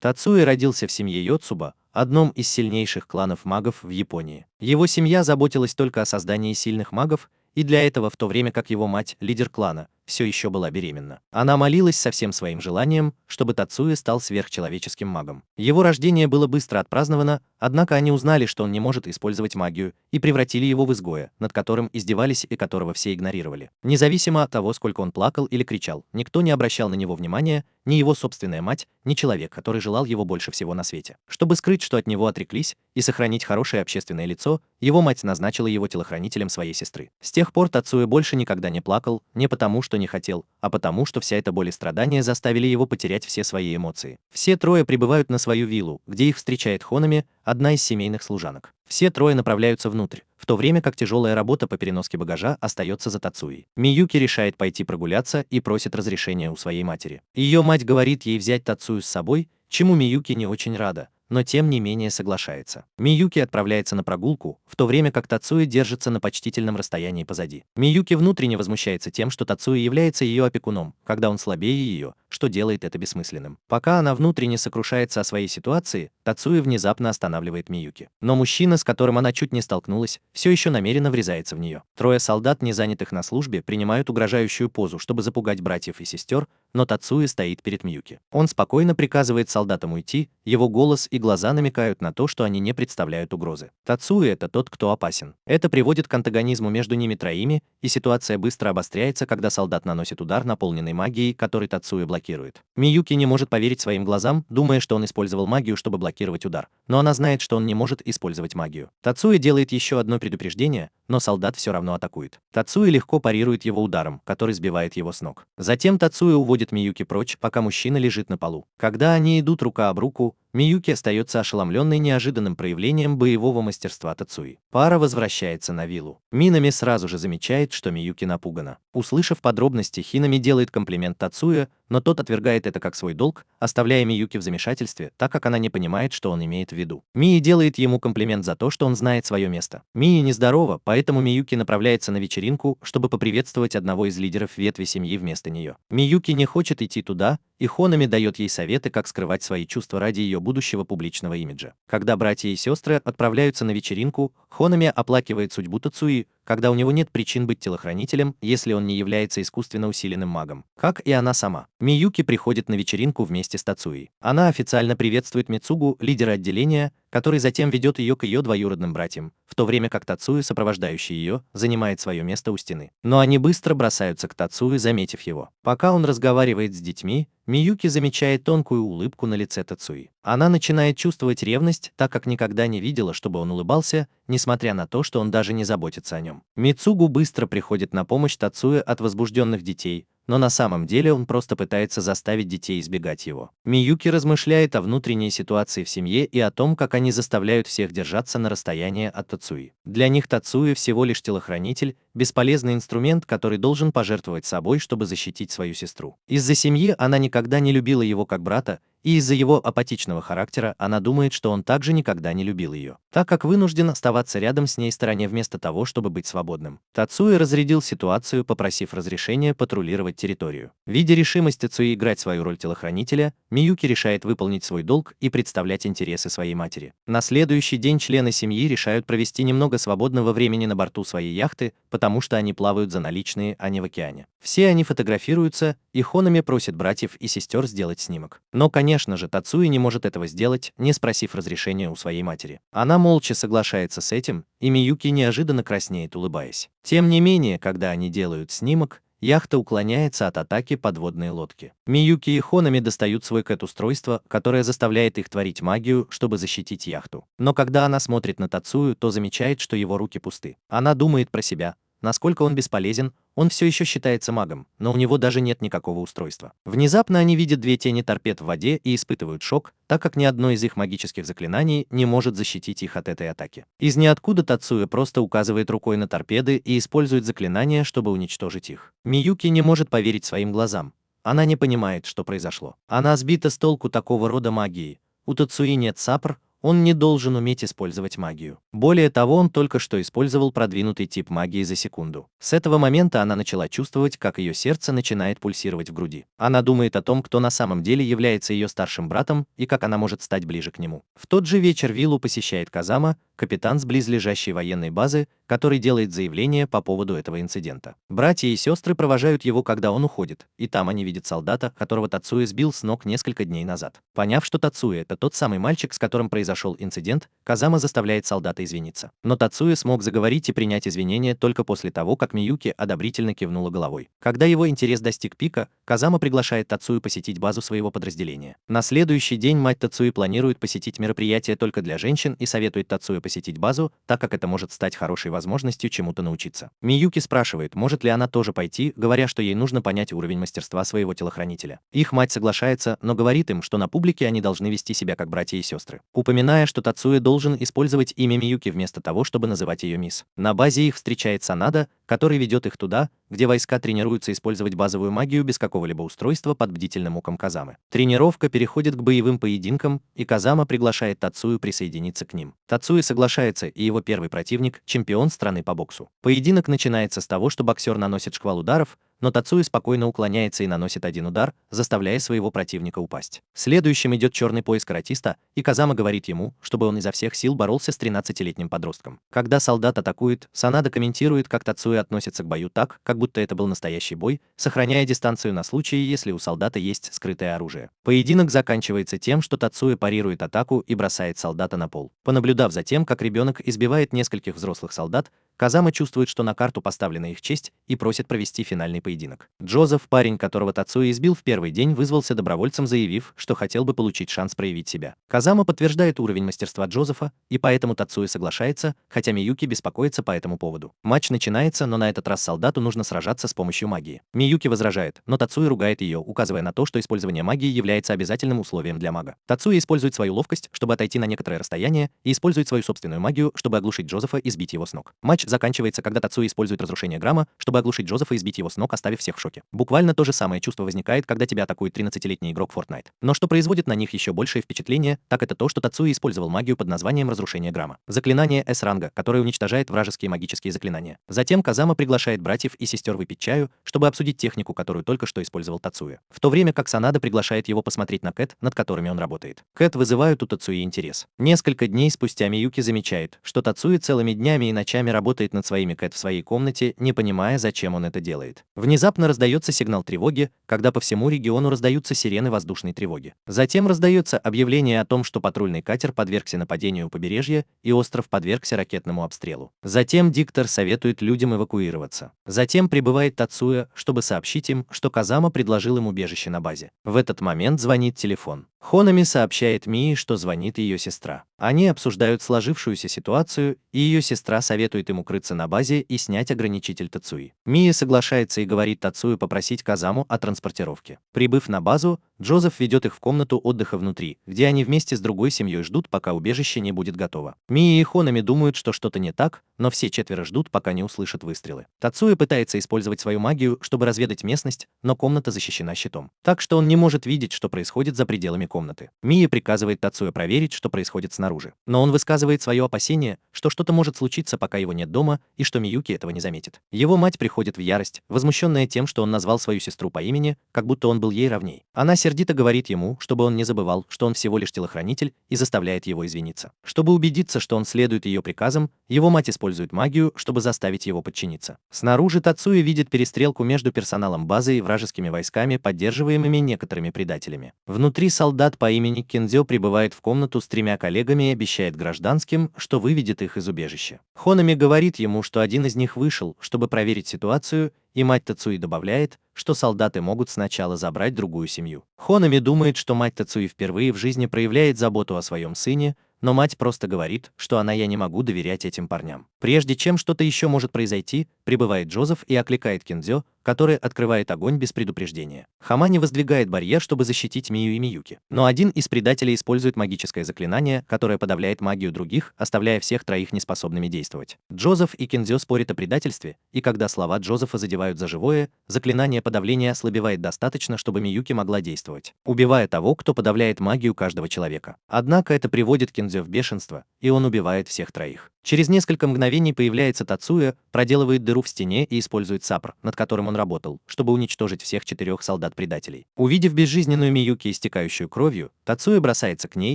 Тацуи родился в семье Йоцуба, одном из сильнейших кланов магов в Японии. Его семья заботилась только о создании сильных магов, и для этого, в то время как его мать, лидер клана, все еще была беременна. Она молилась со всем своим желанием, чтобы Тацуи стал сверхчеловеческим магом. Его рождение было быстро отпраздновано, однако они узнали, что он не может использовать магию, и превратили его в изгоя, над которым издевались и которого все игнорировали. Независимо от того, сколько он плакал или кричал, никто не обращал на него внимания, ни его собственная мать, ни человек, который желал его больше всего на свете. Чтобы скрыть, что от него отреклись, и сохранить хорошее общественное лицо, его мать назначила его телохранителем своей сестры. С тех пор Тацуи больше никогда не плакал, не потому, что не хотел, а потому, что вся эта боль и страдания заставили его потерять все свои эмоции. Все трое прибывают на свою виллу, где их встречает Хонами, одна из семейных служанок. Все трое направляются внутрь, в то время как тяжелая работа по переноске багажа остается за Тацуи. Миюки решает пойти прогуляться и просит разрешения у своей матери. Ее мать говорит ей взять Тацую с собой, чему Миюки не очень рада, но тем не менее соглашается. Миюки отправляется на прогулку, в то время как Тацуи держится на почтительном расстоянии позади. Миюки внутренне возмущается тем, что Тацуи является ее опекуном, когда он слабее ее, что делает это бессмысленным. Пока она внутренне сокрушается о своей ситуации, Тацуи внезапно останавливает Миюки. Но мужчина, с которым она чуть не столкнулась, все еще намеренно врезается в нее. Трое солдат, не занятых на службе, принимают угрожающую позу, чтобы запугать братьев и сестер, но Тацуи стоит перед Миюки. Он спокойно приказывает солдатам уйти, его голос и глаза намекают на то, что они не представляют угрозы. Тацуи — это тот, кто опасен. Это приводит к антагонизму между ними троими, и ситуация быстро обостряется, когда солдат наносит удар, наполненный магией, который Тацуи блокирует. Миюки не может поверить своим глазам, думая, что он использовал магию, чтобы блокировать удар. Но она знает, что он не может использовать магию. Тацуи делает еще одно предупреждение, но солдат все равно атакует. Тацуи легко парирует его ударом, который сбивает его с ног. Затем Тацуи уводит Миюки прочь, пока мужчина лежит на полу. Когда они идут рука об руку, Миюки остается ошеломленной неожиданным проявлением боевого мастерства Тацуи. Пара возвращается на виллу. Минами сразу же замечает, что Миюки напугана. Услышав подробности, Хинами делает комплимент Тацуи, но тот отвергает это как свой долг, оставляя Миюки в замешательстве, так как она не понимает, что он имеет в виду. Мии делает ему комплимент за то, что он знает свое место. Мии нездорова, поэтому Миюки направляется на вечеринку, чтобы поприветствовать одного из лидеров ветви семьи вместо нее. Миюки не хочет идти туда, и Хонами дает ей советы, как скрывать свои чувства ради ее будущего публичного имиджа. Когда братья и сестры отправляются на вечеринку, Хонами оплакивает судьбу Тацуи, когда у него нет причин быть телохранителем, если он не является искусственно усиленным магом, как и она сама. Миюки приходит на вечеринку вместе с Тацуи. Она официально приветствует Мицугу, лидера отделения, который затем ведет ее к ее двоюродным братьям, в то время как Тацуи, сопровождающий ее, занимает свое место у стены. Но они быстро бросаются к Тацуи, заметив его. Пока он разговаривает с детьми, Миюки замечает тонкую улыбку на лице Тацуи. Она начинает чувствовать ревность, так как никогда не видела, чтобы он улыбался, несмотря на то, что он даже не заботится о нем. Мицугу быстро приходит на помощь Тацуи от возбужденных детей, но на самом деле он просто пытается заставить детей избегать его. Миюки размышляет о внутренней ситуации в семье и о том, как они заставляют всех держаться на расстоянии от Тацуи. Для них Тацуи всего лишь телохранитель, бесполезный инструмент, который должен пожертвовать собой, чтобы защитить свою сестру. Из-за семьи она никогда не любила его как брата, и из-за его апатичного характера она думает, что он также никогда не любил ее, так как вынужден оставаться рядом с ней стороне вместо того, чтобы быть свободным. Тацуи разрядил ситуацию, попросив разрешения патрулировать территорию. Видя решимость Тацуи играть свою роль телохранителя, Миюки решает выполнить свой долг и представлять интересы своей матери. На следующий день члены семьи решают провести немного свободного времени на борту своей яхты, потому что они плавают за наличные, а не в океане. Все они фотографируются, и Хонами просит братьев и сестер сделать снимок. Но, конечно же, Тацуи не может этого сделать, не спросив разрешения у своей матери. Она молча соглашается с этим, и Миюки неожиданно краснеет, улыбаясь. Тем не менее, когда они делают снимок, яхта уклоняется от атаки подводной лодки. Миюки и Хонами достают свой кэт-устройство, которое заставляет их творить магию, чтобы защитить яхту. Но когда она смотрит на Тацую, то замечает, что его руки пусты. Она думает про себя, насколько он бесполезен, он все еще считается магом, но у него даже нет никакого устройства. Внезапно они видят две тени торпед в воде и испытывают шок, так как ни одно из их магических заклинаний не может защитить их от этой атаки. Из ниоткуда Тацуя просто указывает рукой на торпеды и использует заклинание, чтобы уничтожить их. Миюки не может поверить своим глазам. Она не понимает, что произошло. Она сбита с толку такого рода магии. У Тацуи нет сапр, он не должен уметь использовать магию. Более того, он только что использовал продвинутый тип магии за секунду. С этого момента она начала чувствовать, как ее сердце начинает пульсировать в груди. Она думает о том, кто на самом деле является ее старшим братом и как она может стать ближе к нему. В тот же вечер виллу посещает Казама, капитан с близлежащей военной базы, который делает заявление по поводу этого инцидента. Братья и сестры провожают его, когда он уходит, и там они видят солдата, которого Тацуя сбил с ног несколько дней назад. Поняв, что Тацуя — это тот самый мальчик, с которым произошел инцидент, Казама заставляет солдата извиниться. Но Тацуя смог заговорить и принять извинения только после того, как Миюки одобрительно кивнула головой. Когда его интерес достиг пика, Казама приглашает Тацую посетить базу своего подразделения. На следующий день мать Тацуи планирует посетить мероприятие только для женщин и советует Тацуе посетить базу, так как это может стать хорошей возможностью чему-то научиться. Миюки спрашивает, может ли она тоже пойти, говоря, что ей нужно понять уровень мастерства своего телохранителя. Их мать соглашается, но говорит им, что на публике они должны вести себя как братья и сестры, упоминая, что Тацуя должен использовать имя Миюки вместо того, чтобы называть ее мисс. На базе их встречает Санада, который ведет их туда, где войска тренируются использовать базовую магию без какого-либо устройства под бдительным оком Казамы. Тренировка переходит к боевым поединкам, и Казама приглашает Тацую присоединиться к ним. Тацуя соглашается, и его первый противник – чемпион страны по боксу. Поединок начинается с того, что боксер наносит шквал ударов, но Тацуя спокойно уклоняется и наносит один удар, заставляя своего противника упасть. Следующим идет черный пояс каратиста, и Казама говорит ему, чтобы он изо всех сил боролся с 13-летним подростком. Когда солдат атакует, Санада комментирует, как Тацуя относится к бою так, как будто это был настоящий бой, сохраняя дистанцию на случай, если у солдата есть скрытое оружие. Поединок заканчивается тем, что Тацуя парирует атаку и бросает солдата на пол. Понаблюдав за тем, как ребенок избивает нескольких взрослых солдат, Казама чувствует, что на карту поставлена их честь, и просит провести финальный поединок. Джозеф, парень, которого Тацуя избил в первый день, вызвался добровольцем, заявив, что хотел бы получить шанс проявить себя. Казама подтверждает уровень мастерства Джозефа, и поэтому Тацуя соглашается, хотя Миюки беспокоится по этому поводу. Матч начинается, но на этот раз солдату нужно сражаться с помощью магии. Миюки возражает, но Тацуя ругает ее, указывая на то, что использование магии является обязательным условием для мага. Тацуя использует свою ловкость, чтобы отойти на некоторое расстояние, и использует свою собственную магию, чтобы оглушить Джозефа и сбить его с ног. Матч заканчивается, когда Тацуя использует разрушение грамма, чтобы оглушить Джозефа и сбить его с ног, оставив всех в шоке. Буквально то же самое чувство возникает, когда тебя атакует 13-летний игрок Fortnite. Но что производит на них еще большее впечатление, так это то, что Тацуя использовал магию под названием разрушение грамма. Заклинание S-ранга, которое уничтожает вражеские магические заклинания. Затем Казама приглашает братьев и сестер выпить чаю, чтобы обсудить технику, которую только что использовал Тацуя. В то время как Санада приглашает его посмотреть на Кэт, над которыми он работает. Кэт вызывают у Тацуи интерес. Несколько дней спустя Миюки замечает, что Тацуя целыми днями и ночами работает над своими Кэт в своей комнате, не понимая, зачем он это делает. Внезапно раздается сигнал тревоги, когда по всему региону раздаются сирены воздушной тревоги. Затем раздается объявление о том, что патрульный катер подвергся нападению у побережья, и остров подвергся ракетному обстрелу. Затем диктор советует людям эвакуироваться. Затем прибывает Тацуя, чтобы сообщить им, что Казама предложил им убежище на базе. В этот момент звонит телефон. Хонами сообщает Мии, что звонит ее сестра. Они обсуждают сложившуюся ситуацию, и ее сестра советует им укрыться на базе и снять ограничитель Тацуи. Мия соглашается и говорит Тацую попросить Казаму о транспортировке. Прибыв на базу, Джозеф ведет их в комнату отдыха внутри, где они вместе с другой семьей ждут, пока убежище не будет готово. Мия и Хонами думают, что что-то не так, но все четверо ждут, пока не услышат выстрелы. Тацуя пытается использовать свою магию, чтобы разведать местность, но комната защищена щитом. Так что он не может видеть, что происходит за пределами комнаты. Мия приказывает Тацуя проверить, что происходит снаружи. Но он высказывает свое опасение, что что-то может случиться, пока его нет дома, и что Миюки этого не заметит. Его мать приходит в ярость, возмущенная тем, что он назвал свою сестру по имени, как будто он был ей равней. Она сердито говорит ему, чтобы он не забывал, что он всего лишь телохранитель, и заставляет его извиниться. Чтобы убедиться, что он следует ее приказам, его мать использует магию, чтобы заставить его подчиниться. Снаружи Тацуя видит перестрелку между персоналом базы и вражескими войсками, поддерживаемыми некоторыми предателями. Внутри солдат по имени Киндзё прибывает в комнату с 3 коллегами и обещает гражданским, что выведет их из убежища. Хонами говорит ему, что один из них вышел, чтобы проверить ситуацию, и мать Тацуи добавляет, что солдаты могут сначала забрать другую семью. Хонами думает, что мать Тацуи впервые в жизни проявляет заботу о своем сыне, но мать просто говорит, что я не могу доверять этим парням. Прежде чем что-то еще может произойти, прибывает Джозеф и окликает Киндзё, которое открывает огонь без предупреждения. Хамани воздвигает барьер, чтобы защитить Мию и Миюки. Но один из предателей использует магическое заклинание, которое подавляет магию других, оставляя всех троих неспособными действовать. Джозеф и Кинзё спорят о предательстве, и когда слова Джозефа задевают за живое, заклинание подавления ослабевает достаточно, чтобы Миюки могла действовать, убивая того, кто подавляет магию каждого человека. Однако это приводит Кинзё в бешенство, и он убивает всех троих. Через несколько мгновений появляется Тацуя, проделывает дыру в стене и использует сапр, над которым он работал, чтобы уничтожить всех 4 солдат-предателей. Увидев безжизненную Миюки, истекающую кровью, Тацуя бросается к ней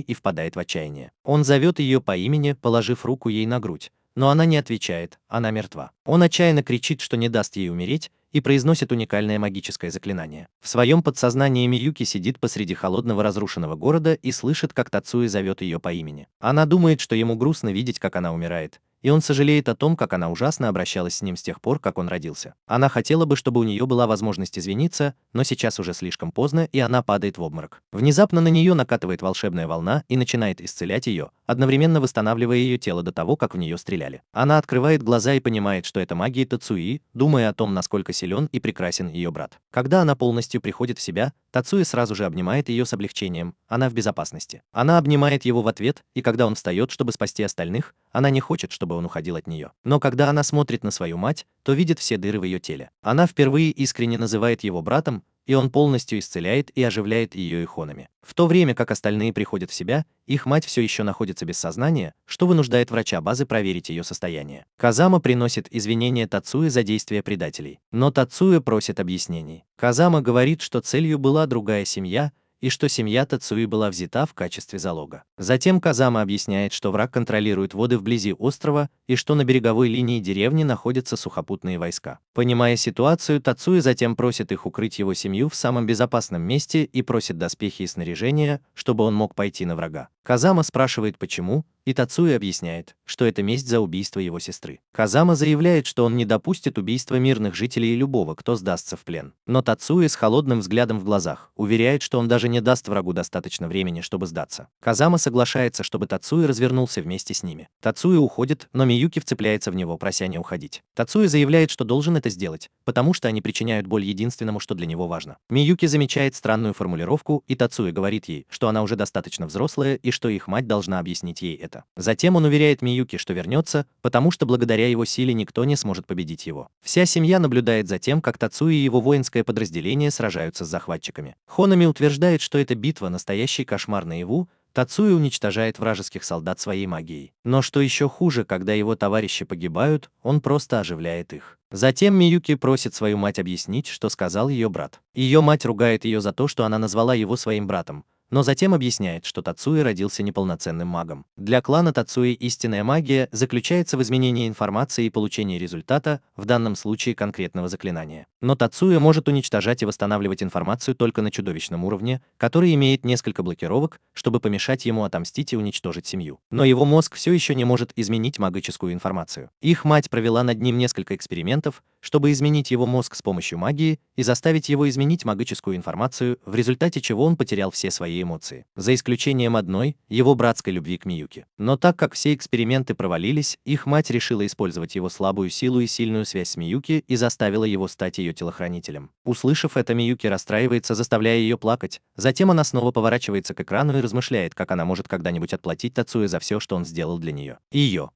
и впадает в отчаяние. Он зовет ее по имени, положив руку ей на грудь, но она не отвечает, она мертва. Он отчаянно кричит, что не даст ей умереть, и произносит уникальное магическое заклинание. В своем подсознании Миюки сидит посреди холодного разрушенного города и слышит, как Тацуя зовет ее по имени. Она думает, что ему грустно видеть, как она умирает, и он сожалеет о том, как она ужасно обращалась с ним с тех пор, как он родился. Она хотела бы, чтобы у нее была возможность извиниться, но сейчас уже слишком поздно, и она падает в обморок. Внезапно на нее накатывает волшебная волна и начинает исцелять ее, одновременно восстанавливая ее тело до того, как в нее стреляли. Она открывает глаза и понимает, что это магия Тацуи, думая о том, насколько силен и прекрасен ее брат. Когда она полностью приходит в себя, Тацуя сразу же обнимает ее с облегчением, она в безопасности. Она обнимает его в ответ, и когда он встает, чтобы спасти остальных, она не хочет, чтобы он уходил от нее. Но когда она смотрит на свою мать, то видит все дыры в ее теле. Она впервые искренне называет его братом, и он полностью исцеляет и оживляет ее ихонами. В то время как остальные приходят в себя, их мать все еще находится без сознания, что вынуждает врача базы проверить ее состояние. Казама приносит извинения Тацуе за действия предателей, но Тацуя просит объяснений. Казама говорит, что целью была другая семья, и что семья Тацуи была взята в качестве залога. Затем Казама объясняет, что враг контролирует воды вблизи острова и что на береговой линии деревни находятся сухопутные войска. Понимая ситуацию, Тацуи затем просит их укрыть его семью в самом безопасном месте и просит доспехи и снаряжение, чтобы он мог пойти на врага. Казама спрашивает почему, и Тацуя объясняет, что это месть за убийство его сестры. Казама заявляет, что он не допустит убийства мирных жителей и любого, кто сдастся в плен. Но Тацуя с холодным взглядом в глазах уверяет, что он даже не даст врагу достаточно времени, чтобы сдаться. Казама соглашается, чтобы Тацуя развернулся вместе с ними. Тацуя уходит, но Миюки вцепляется в него, прося не уходить. Тацуя заявляет, что должен это сделать, потому что они причиняют боль единственному, что для него важно. Миюки замечает странную формулировку, и Тацуя говорит ей, что она уже достаточно взрослая и что их мать должна объяснить ей это. Затем он уверяет Миюки, что вернется, потому что благодаря его силе никто не сможет победить его. Вся семья наблюдает за тем, как Тацуя и его воинское подразделение сражаются с захватчиками. Хонами утверждает, что эта битва настоящий кошмар наяву. Тацуя уничтожает вражеских солдат своей магией. Но что еще хуже, когда его товарищи погибают, он просто оживляет их. Затем Миюки просит свою мать объяснить, что сказал ее брат. Ее мать ругает ее за то, что она назвала его своим братом, но затем объясняет, что Тацуя родился неполноценным магом. Для клана Тацуи истинная магия заключается в изменении информации и получении результата, в данном случае конкретного заклинания. Но Тацуя может уничтожать и восстанавливать информацию только на чудовищном уровне, который имеет несколько блокировок, чтобы помешать ему отомстить и уничтожить семью. Но его мозг все еще не может изменить магическую информацию. Их мать провела над ним несколько экспериментов, чтобы изменить его мозг с помощью магии и заставить его изменить магическую информацию, в результате чего он потерял все свои эмоции, за исключением одной, его братской любви к Миюки. Но так как все эксперименты провалились, их мать решила использовать его слабую силу и сильную связь с Миюки и заставила его стать ее телохранителем. Услышав это, Миюки расстраивается, заставляя ее плакать, затем она снова поворачивается к экрану и размышляет, как она может когда-нибудь отплатить Тацуя за все, что он сделал для нее.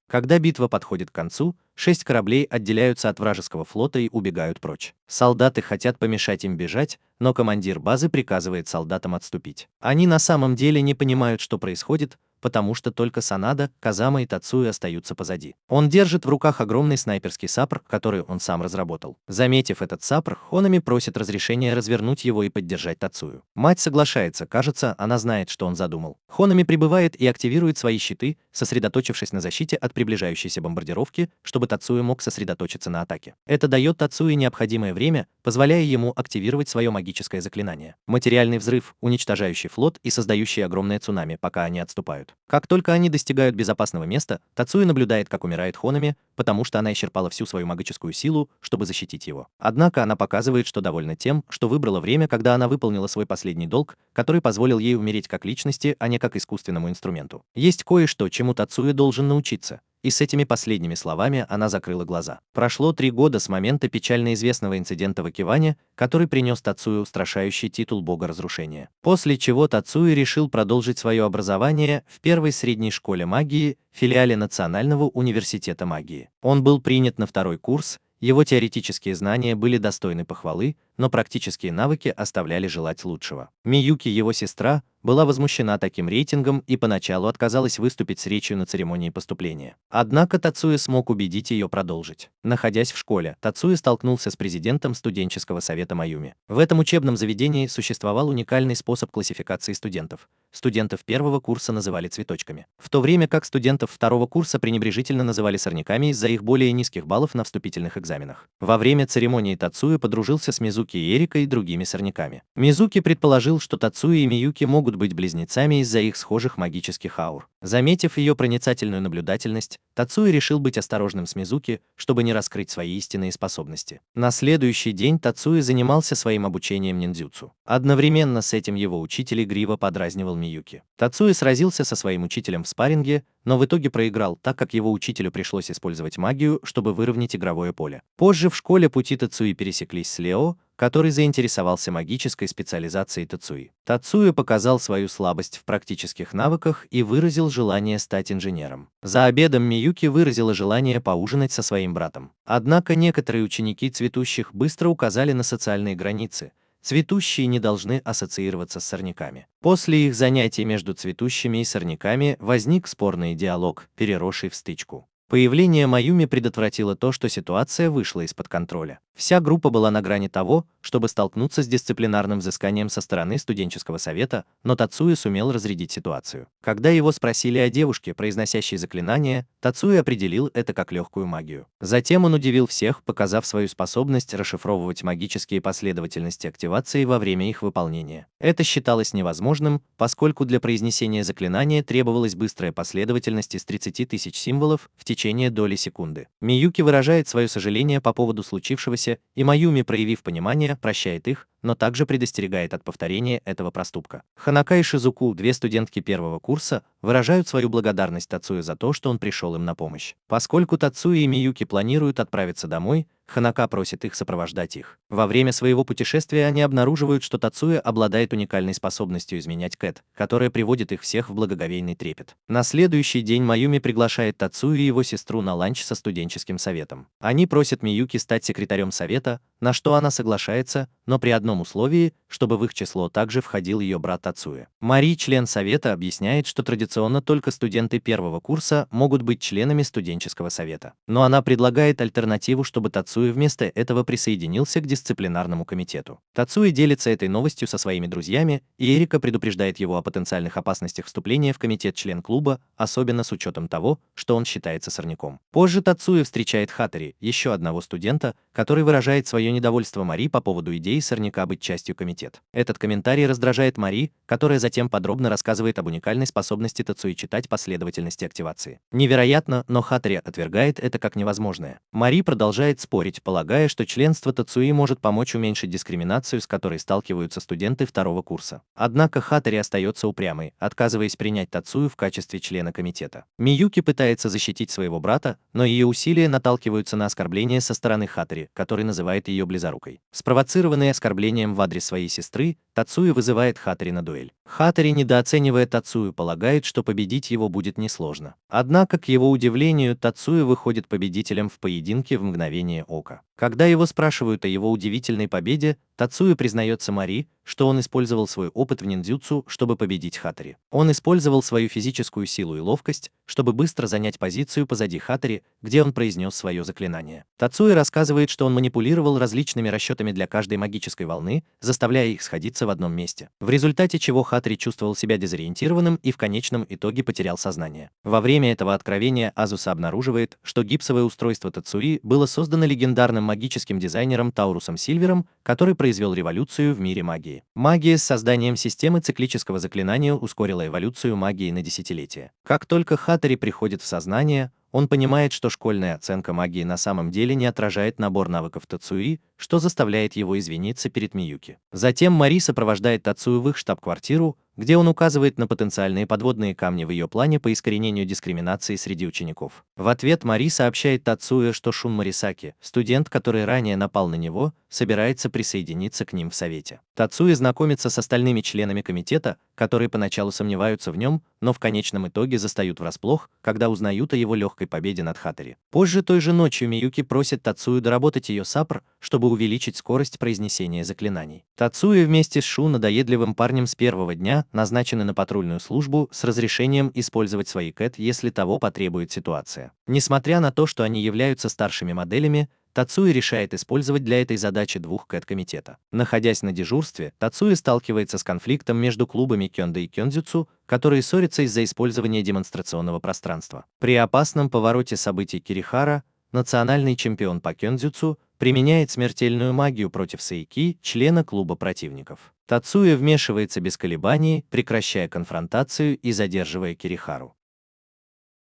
Когда битва подходит к концу, 6 кораблей отделяются от вражеского флота и убегают прочь. Солдаты хотят помешать им бежать, но командир базы приказывает солдатам отступить. Они на самом деле не понимают, что происходит, потому что только Санада, Казама и Тацуя остаются позади. Он держит в руках огромный снайперский сапр, который он сам разработал. Заметив этот сапр, Хонами просит разрешения развернуть его и поддержать Тацую. Мать соглашается, кажется, она знает, что он задумал. Хонами прибывает и активирует свои щиты, сосредоточившись на защите от приближающейся бомбардировки, чтобы Тацуя мог сосредоточиться на атаке. Это дает Тацуе необходимое время, позволяя ему активировать свое магическое заклинание. Материальный взрыв, уничтожающий флот и создающий огромное цунами, пока они отступают. Как только они достигают безопасного места, Тацуя наблюдает, как умирает Хонами, потому что она исчерпала всю свою магическую силу, чтобы защитить его. Однако она показывает, что довольна тем, что выбрала время, когда она выполнила свой последний долг, который позволил ей умереть как личности, а не как искусственному инструменту. Есть кое-что, чему Тацуя должен научиться, и с этими последними словами она закрыла глаза. Прошло 3 года с момента печально известного инцидента в Акиване, который принес Тацуи устрашающий титул бога разрушения. После чего Тацуи решил продолжить свое образование в первой средней школе магии, филиале Национального университета магии. Он был принят на 2-й курс. Его теоретические знания были достойны похвалы, но практические навыки оставляли желать лучшего. Миюки, его сестра, была возмущена таким рейтингом и поначалу отказалась выступить с речью на церемонии поступления. Однако Тацуи смог убедить ее продолжить. Находясь в школе, Тацуи столкнулся с президентом студенческого совета Майюми. В этом учебном заведении существовал уникальный способ классификации студентов. Студентов 1-го курса называли цветочками, в то время как студентов 2-го курса пренебрежительно называли сорняками из-за их более низких баллов на вступительных экзаменах. Во время церемонии Тацуи подружился с Мизуки и Эрикой и другими сорняками. Мизуки предположил, что Тацуи и Миюки могут быть близнецами из-за их схожих магических аур. Заметив ее проницательную наблюдательность, Тацуи решил быть осторожным с Мизуки, чтобы не раскрыть свои истинные способности. На следующий день Тацуи занимался своим обучением ниндзюцу. Одновременно с этим его учитель игриво подразнивал Миюки. Тацуи сразился со своим учителем в спарринге, но в итоге проиграл, так как его учителю пришлось использовать магию, чтобы выровнять игровое поле. Позже в школе пути Тацуи пересеклись с Лео, который заинтересовался магической специализацией Тацуи. Тацуи показал свою слабость в практических навыках и выразил желание стать инженером. За обедом Миюки выразила желание поужинать со своим братом. Однако некоторые ученики цветущих быстро указали на социальные границы. Цветущие не должны ассоциироваться с сорняками. После их занятий между цветущими и сорняками возник спорный диалог, переросший в стычку. Появление Майюми предотвратило то, что ситуация вышла из-под контроля. Вся группа была на грани того, чтобы столкнуться с дисциплинарным взысканием со стороны студенческого совета, но Тацуи сумел разрядить ситуацию. Когда его спросили о девушке, произносящей заклинания, Тацуи определил это как легкую магию. Затем он удивил всех, показав свою способность расшифровывать магические последовательности активации во время их выполнения. Это считалось невозможным, поскольку для произнесения заклинания требовалась быстрая последовательность из 30 тысяч символов в течение доли секунды. Миюки выражает свое сожаление по поводу случившегося, и Майюми, проявив понимание, прощает их, но также предостерегает от повторения этого проступка. Ханака и Шизуку, 2 студентки 1-го курса, выражают свою благодарность Тацуи за то, что он пришел им на помощь. Поскольку Тацуи и Миюки планируют отправиться домой, Ханака просит их сопровождать их. Во время своего путешествия они обнаруживают, что Тацуи обладает уникальной способностью изменять Кэт, которая приводит их всех в благоговейный трепет. На следующий день Майюми приглашает Тацуи и его сестру на ланч со студенческим советом. Они просят Миюки стать секретарем совета, на что она соглашается, но при одном условии, чтобы в их число также входил ее брат Тацуи. Мари, член совета, объясняет, что традиционно только студенты 1-го курса могут быть членами студенческого совета. Но она предлагает альтернативу, чтобы Тацуи вместо этого присоединился к дисциплинарному комитету. Тацуи делится этой новостью со своими друзьями, и Эрика предупреждает его о потенциальных опасностях вступления в комитет член клуба, особенно с учетом того, что он считается сорняком. Позже Тацуи встречает Хатари, еще одного студента, который выражает свое недовольство Мари по поводу идеи сорняка быть частью комитета. Этот комментарий раздражает Мари, которая затем подробно рассказывает об уникальной способности Тацуи читать последовательности активации. Невероятно, но Хатари отвергает это как невозможное. Мари продолжает спорить, полагая, что членство Тацуи может помочь уменьшить дискриминацию, с которой сталкиваются студенты 2-го курса. Однако Хатари остается упрямой, отказываясь принять Тацуи в качестве члена комитета. Миюки пытается защитить своего брата, но ее усилия наталкиваются на оскорбление со стороны Хатари, который называет ее близорукой. Спровоцированный оскорблением в адрес своей сестры, Тацуи вызывает Хатари на дуэль. Хатари, недооценивая Тацуи, полагает, что победить его будет несложно. Однако, к его удивлению, Тацуи выходит победителем в поединке в мгновение ока. Когда его спрашивают о его удивительной победе, Тацуи признается Мари, что он использовал свой опыт в ниндзюцу, чтобы победить Хатари. Он использовал свою физическую силу и ловкость, чтобы быстро занять позицию позади Хатари, где он произнес свое заклинание. Тацуи рассказывает, что он манипулировал различными расчетами для каждой магической волны, заставляя их сходиться в одном месте, в результате чего Хатари чувствовал себя дезориентированным и в конечном итоге потерял сознание. Во время этого откровения Азуса обнаруживает, что гипсовое устройство Тацуи было создано легендарным магическим дизайнером Таурусом Сильвером, который произвел революцию в мире магии. Магия с созданием системы циклического заклинания ускорила эволюцию магии на десятилетия. Как только Хатари приходит в сознание, он понимает, что школьная оценка магии на самом деле не отражает набор навыков Тацуи, что заставляет его извиниться перед Миюки. Затем Мари сопровождает Тацуи в их штаб-квартиру, где он указывает на потенциальные подводные камни в ее плане по искоренению дискриминации среди учеников. В ответ Мари сообщает Тацуя, что Шун Морисаки, студент, который ранее напал на него, собирается присоединиться к ним в совете. Тацуя знакомится с остальными членами комитета, которые поначалу сомневаются в нем, но в конечном итоге застают врасплох, когда узнают о его легкой победе над Хатори. Позже той же ночью Миюки просит Тацую доработать ее сапр, чтобы увеличить скорость произнесения заклинаний. Тацуя вместе с Шу, надоедливым парнем с первого дня, назначены на патрульную службу с разрешением использовать свои кэт, если того потребует ситуация. Несмотря на то, что они являются старшими моделями, Тацуя решает использовать для этой задачи двух кэт-комитета. Находясь на дежурстве, Тацуя сталкивается с конфликтом между клубами Кёнда и Кёнзюцу, которые ссорятся из-за использования демонстрационного пространства. При опасном повороте событий Кирихара, национальный чемпион по Кёнзюцу, применяет смертельную магию против Сайки, члена клуба противников. Тацуя вмешивается без колебаний, прекращая конфронтацию и задерживая Кирихару.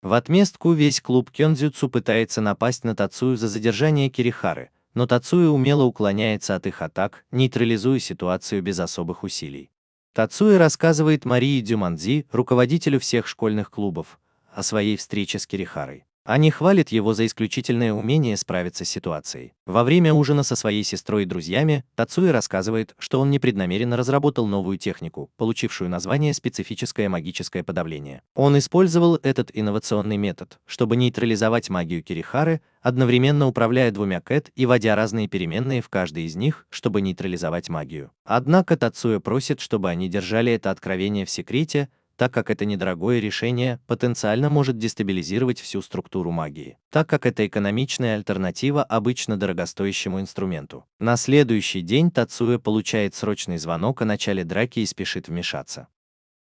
В отместку весь клуб Кёнзюцу пытается напасть на Тацую за задержание Кирихары, но Тацуя умело уклоняется от их атак, нейтрализуя ситуацию без особых усилий. Тацуя рассказывает Марии Дюмандзи, руководителю всех школьных клубов, о своей встрече с Кирихарой. Они хвалят его за исключительное умение справиться с ситуацией. Во время ужина со своей сестрой и друзьями Тацуя рассказывает, что он непреднамеренно разработал новую технику, получившую название специфическое магическое подавление. Он использовал этот инновационный метод, чтобы нейтрализовать магию Кирихары, одновременно управляя двумя кэт и вводя разные переменные в каждой из них, чтобы нейтрализовать магию. Однако Тацуя просит, чтобы они держали это откровение в секрете, так как это недорогое решение потенциально может дестабилизировать всю структуру магии, так как это экономичная альтернатива обычно дорогостоящему инструменту. На следующий день Тацуя получает срочный звонок о начале драки и спешит вмешаться.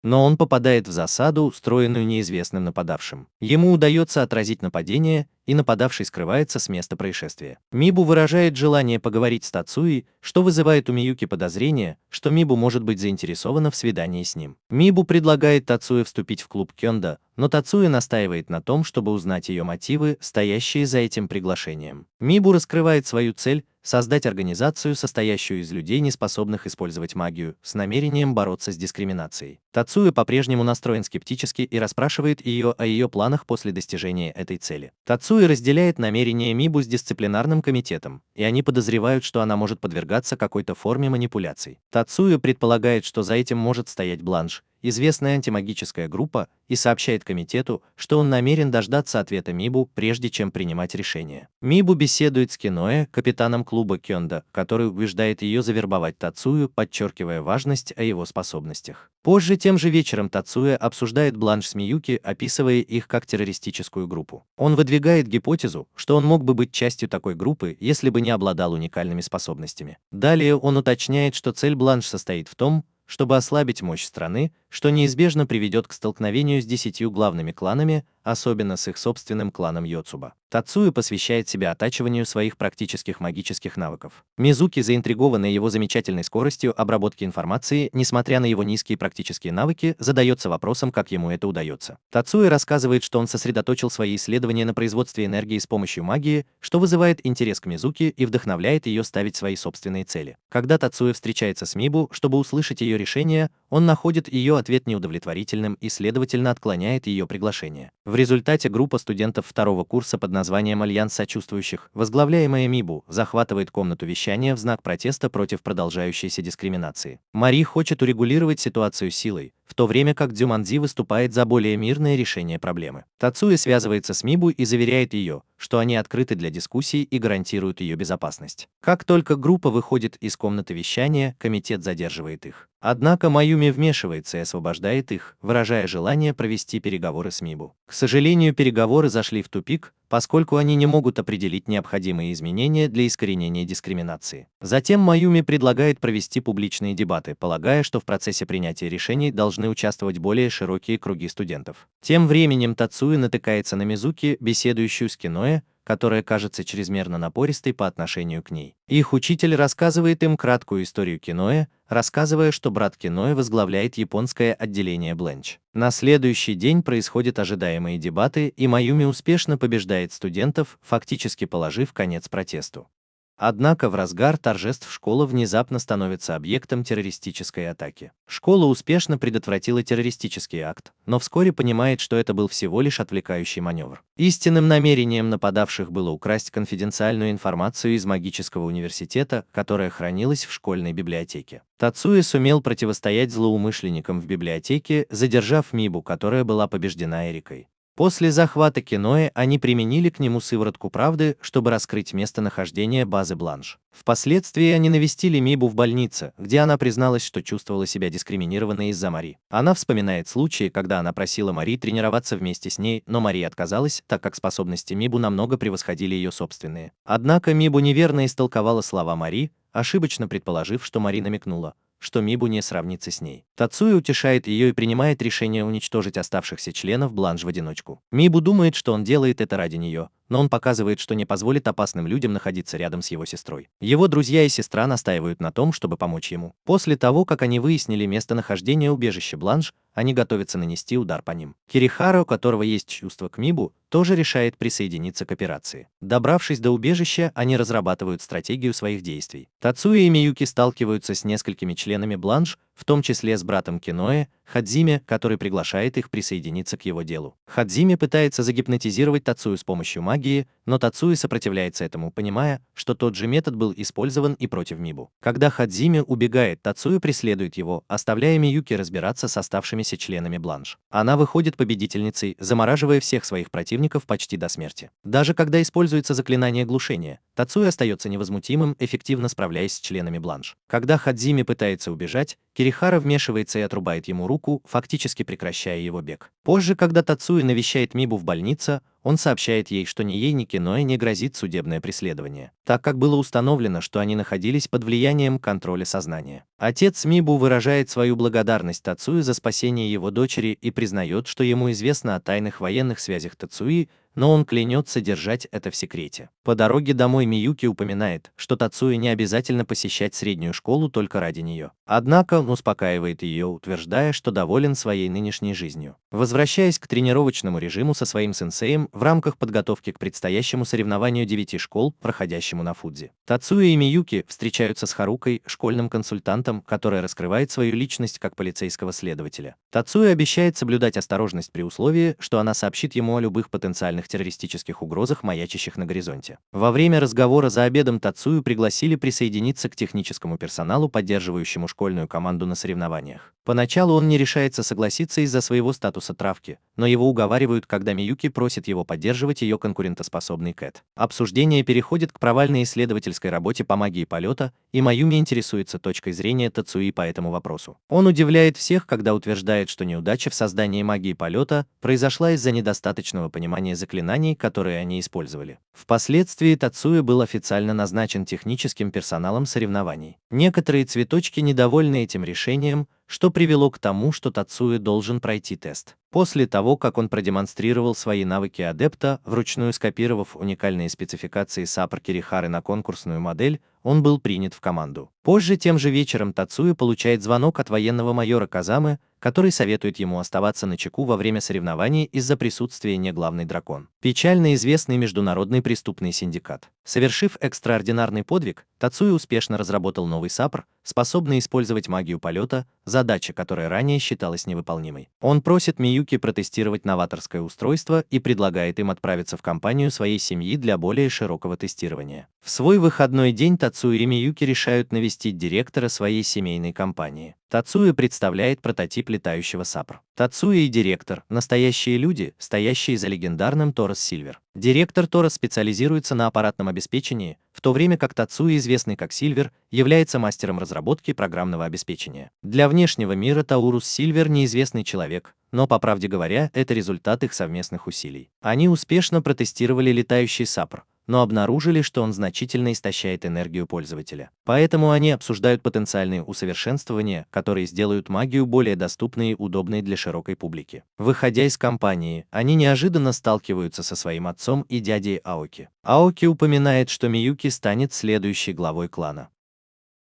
Но он попадает в засаду, устроенную неизвестным нападавшим. Ему удается отразить нападение, и нападавший скрывается с места происшествия. Мибу выражает желание поговорить с Тацуей, что вызывает у Миюки подозрение, что Мибу может быть заинтересована в свидании с ним. Мибу предлагает Тацуе вступить в клуб Кёнда, но Тацуя настаивает на том, чтобы узнать ее мотивы, стоящие за этим приглашением. Мибу раскрывает свою цель – создать организацию, состоящую из людей, не способных использовать магию, с намерением бороться с дискриминацией. Тацуя по-прежнему настроен скептически и расспрашивает ее о ее планах после достижения этой цели. Тацуя разделяет намерения Мибу с дисциплинарным комитетом, и они подозревают, что она может подвергаться какой-то форме манипуляций. Тацуя предполагает, что за этим может стоять Бланш, известная антимагическая группа, и сообщает комитету, что он намерен дождаться ответа Мибу, прежде чем принимать решение. Мибу беседует с Киноэ, капитаном клуба Кёнда, который убеждает ее завербовать Тацую, подчеркивая важность о его способностях. Позже тем же вечером Тацуя обсуждает Бланш с Миюки, описывая их как террористическую группу. Он выдвигает гипотезу, что он мог бы быть частью такой группы, если бы не обладал уникальными способностями. Далее он уточняет, что цель Бланш состоит в том, чтобы ослабить мощь страны, что неизбежно приведет к столкновению с 10 главными кланами, особенно с их собственным кланом Йоцуба. Тацуя посвящает себя оттачиванию своих практических магических навыков. Мизуки, заинтригованный его замечательной скоростью обработки информации, несмотря на его низкие практические навыки, задается вопросом, как ему это удается. Тацуя рассказывает, что он сосредоточил свои исследования на производстве энергии с помощью магии, что вызывает интерес к Мизуки и вдохновляет ее ставить свои собственные цели. Когда Тацуя встречается с Мибу, чтобы услышать ее решение, он находит ее ответ неудовлетворительным и, следовательно, отклоняет ее приглашение. В результате группа студентов второго курса под названием «Альянс сочувствующих», возглавляемая Мибу, захватывает комнату вещания в знак протеста против продолжающейся дискриминации. Мари хочет урегулировать ситуацию силой, в то время как Дюмандзи выступает за более мирное решение проблемы. Тацуя связывается с Мибу и заверяет ее, что они открыты для дискуссий и гарантируют ее безопасность. Как только группа выходит из комнаты вещания, комитет задерживает их. Однако Маюми вмешивается и освобождает их, выражая желание провести переговоры с Мибу. К сожалению, переговоры зашли в тупик, поскольку они не могут определить необходимые изменения для искоренения дискриминации. Затем Маюми предлагает провести публичные дебаты, полагая, что в процессе принятия решений должны участвовать более широкие круги студентов. Тем временем Тацуя натыкается на Мизуки, беседующую с Киноэ, которая кажется чрезмерно напористой по отношению к ней. Их учитель рассказывает им краткую историю Киноэ, рассказывая, что брат Киноэ возглавляет японское отделение Бленч. На следующий день происходят ожидаемые дебаты, и Маюми успешно побеждает студентов, фактически положив конец протесту. Однако в разгар торжеств школа внезапно становится объектом террористической атаки. Школа успешно предотвратила террористический акт, но вскоре понимает, что это был всего лишь отвлекающий маневр. Истинным намерением нападавших было украсть конфиденциальную информацию из магического университета, которая хранилась в школьной библиотеке. Тацуя сумел противостоять злоумышленникам в библиотеке, задержав Мибу, которая была побеждена Эрикой. После захвата Киноэ они применили к нему сыворотку правды, чтобы раскрыть местонахождение базы Бланш. Впоследствии они навестили Мибу в больнице, где она призналась, что чувствовала себя дискриминированной из-за Мари. Она вспоминает случаи, когда она просила Мари тренироваться вместе с ней, но Мари отказалась, так как способности Мибу намного превосходили ее собственные. Однако Мибу неверно истолковала слова Мари, ошибочно предположив, что Мари намекнула, что Мибу не сравнится с ней. Тацуя утешает ее и принимает решение уничтожить оставшихся членов Бланш в одиночку. Мибу думает, что он делает это ради нее, но он показывает, что не позволит опасным людям находиться рядом с его сестрой. Его друзья и сестра настаивают на том, чтобы помочь ему. После того, как они выяснили местонахождение убежища Бланш, они готовятся нанести удар по ним. Кирихара, у которого есть чувство к Мибу, тоже решает присоединиться к операции. Добравшись до убежища, они разрабатывают стратегию своих действий. Тацуя и Миюки сталкиваются с несколькими членами Бланш, в том числе с братом Киноэ, Хадзиме, который приглашает их присоединиться к его делу. Хадзиме пытается загипнотизировать Тацую с помощью магии, но Тацуя сопротивляется этому, понимая, что тот же метод был использован и против Мибу. Когда Хадзиме убегает, Тацуя преследует его, оставляя Миюки разбираться с оставшимися членами Бланш. Она выходит победительницей, замораживая всех своих противников почти до смерти. Даже когда используется заклинание глушения, Тацуя остается невозмутимым, эффективно справляясь с членами Бланш. Когда Хадзиме пытается убежать, Кирихара вмешивается и отрубает ему руку, фактически прекращая его бег. Позже, когда Тацуя навещает Мибу в больнице, он сообщает ей, что ни ей, ни Киноэ не грозит судебное преследование, так как было установлено, что они находились под влиянием контроля сознания. Отец Мибу выражает свою благодарность Тацуе за спасение его дочери и признает, что ему известно о тайных военных связях Тацуи, но он клянется держать это в секрете. По дороге домой Миюки упоминает, что Тацуе не обязательно посещать среднюю школу только ради нее. Однако он успокаивает ее, утверждая, что доволен своей нынешней жизнью. Возвращаясь к тренировочному режиму со своим сенсеем в рамках подготовки к предстоящему соревнованию 9 школ, проходящему на Фудзи, Тацуя и Миюки встречаются с Харукой, школьным консультантом, которая раскрывает свою личность как полицейского следователя. Тацуя обещает соблюдать осторожность при условии, что она сообщит ему о любых потенциальных террористических угрозах, маячащих на горизонте. Во время разговора за обедом Тацую пригласили присоединиться к техническому персоналу, поддерживающему школьную команду на соревнованиях. Поначалу он не решается согласиться из-за своего статуса травки, но его уговаривают, когда Миюки просит его поддерживать ее конкурентоспособный Кэт. Обсуждение переходит к провальной исследовательской работе по магии полета, и Маюми интересуется точкой зрения Тацуи по этому вопросу. Он удивляет всех, когда утверждает, что неудача в создании магии полета произошла из-за недостаточного понимания заклинаний, которые они использовали. Впоследствии Тацуя был официально назначен техническим персоналом соревнований. Некоторые цветочки недовольны этим решением, что привело к тому, что Тацуя должен пройти тест. После того, как он продемонстрировал свои навыки адепта, вручную скопировав уникальные спецификации Саппор Кирихары на конкурсную модель, он был принят в команду. Позже тем же вечером Тацуя получает звонок от военного майора Казамы, который советует ему оставаться начеку во время соревнований из-за присутствия неглавный дракон. Печально известный международный преступный синдикат. Совершив экстраординарный подвиг, Тацуя успешно разработал новый саппор, способный использовать магию полета, задача, которая ранее считалась невыполнимой. Он просит Миюки протестировать новаторское устройство и предлагает им отправиться в компанию своей семьи для более широкого тестирования. В свой выходной день Тацуя и Миюки решают навестить директора своей семейной компании. Тацуя представляет прототип летающего саппор. Тацуя и директор – настоящие люди, стоящие за легендарным Торос Сильвер. Директор Торос специализируется на аппаратном обеспечении, в то время как Тацуя, известный как Сильвер, является мастером разработки программного обеспечения. Для внешнего мира Таурус Сильвер неизвестный человек, но, по правде говоря, это результат их совместных усилий. Они успешно протестировали летающий саппор, но обнаружили, что он значительно истощает энергию пользователя. Поэтому они обсуждают потенциальные усовершенствования, которые сделают магию более доступной и удобной для широкой публики. Выходя из компании, они неожиданно сталкиваются со своим отцом и дядей Аоки. Аоки упоминает, что Миюки станет следующей главой клана.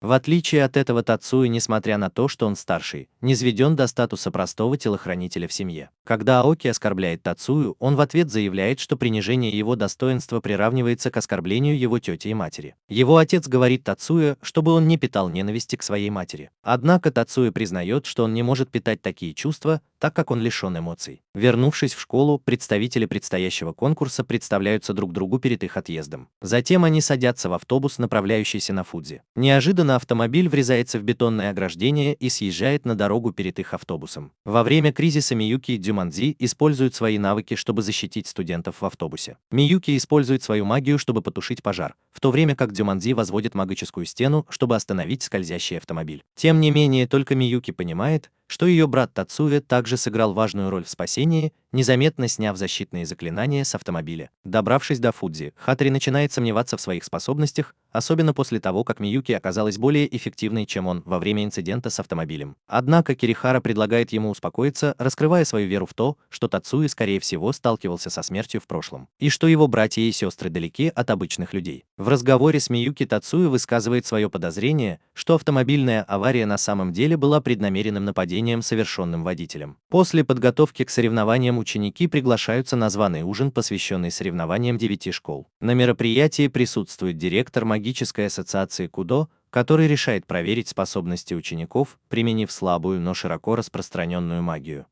В отличие от этого, Тацуя, несмотря на то, что он старший, низведен до статуса простого телохранителя в семье. Когда Аоки оскорбляет Тацую, он в ответ заявляет, что принижение его достоинства приравнивается к оскорблению его тети и матери. Его отец говорит Тацуе, чтобы он не питал ненависти к своей матери. Однако Тацуя признает, что он не может питать такие чувства, так как он лишен эмоций. Вернувшись в школу, представители предстоящего конкурса представляются друг другу перед их отъездом. Затем они садятся в автобус, направляющийся на Фудзи. Неожиданно автомобиль врезается в бетонное ограждение и съезжает на дорогу перед их автобусом. Во время кризиса Миюки и Дзюманзи используют свои навыки, чтобы защитить студентов в автобусе. Миюки использует свою магию, чтобы потушить пожар, в то время как Дзюманзи возводит магическую стену, чтобы остановить скользящий автомобиль. Тем не менее, только Миюки понимает, что ее брат Тацуя также сыграл важную роль в спасении, незаметно сняв защитные заклинания с автомобиля. Добравшись до Фудзи, Хатори начинает сомневаться в своих способностях, особенно после того, как Миюки оказалась более эффективной, чем он во время инцидента с автомобилем. Однако Кирихара предлагает ему успокоиться, раскрывая свою веру в то, что Тацуя, скорее всего, сталкивался со смертью в прошлом, и что его братья и сестры далеки от обычных людей. В разговоре с Миюки Тацуя высказывает свое подозрение, что автомобильная авария на самом деле была преднамеренным нападением, совершенным водителем. После подготовки к соревнованиям ученики приглашаются на званый ужин, посвященный соревнованиям 9 школ. На мероприятии присутствует директор магической ассоциации Кудо, который решает проверить способности учеников, применив слабую, но широко распространенную магию.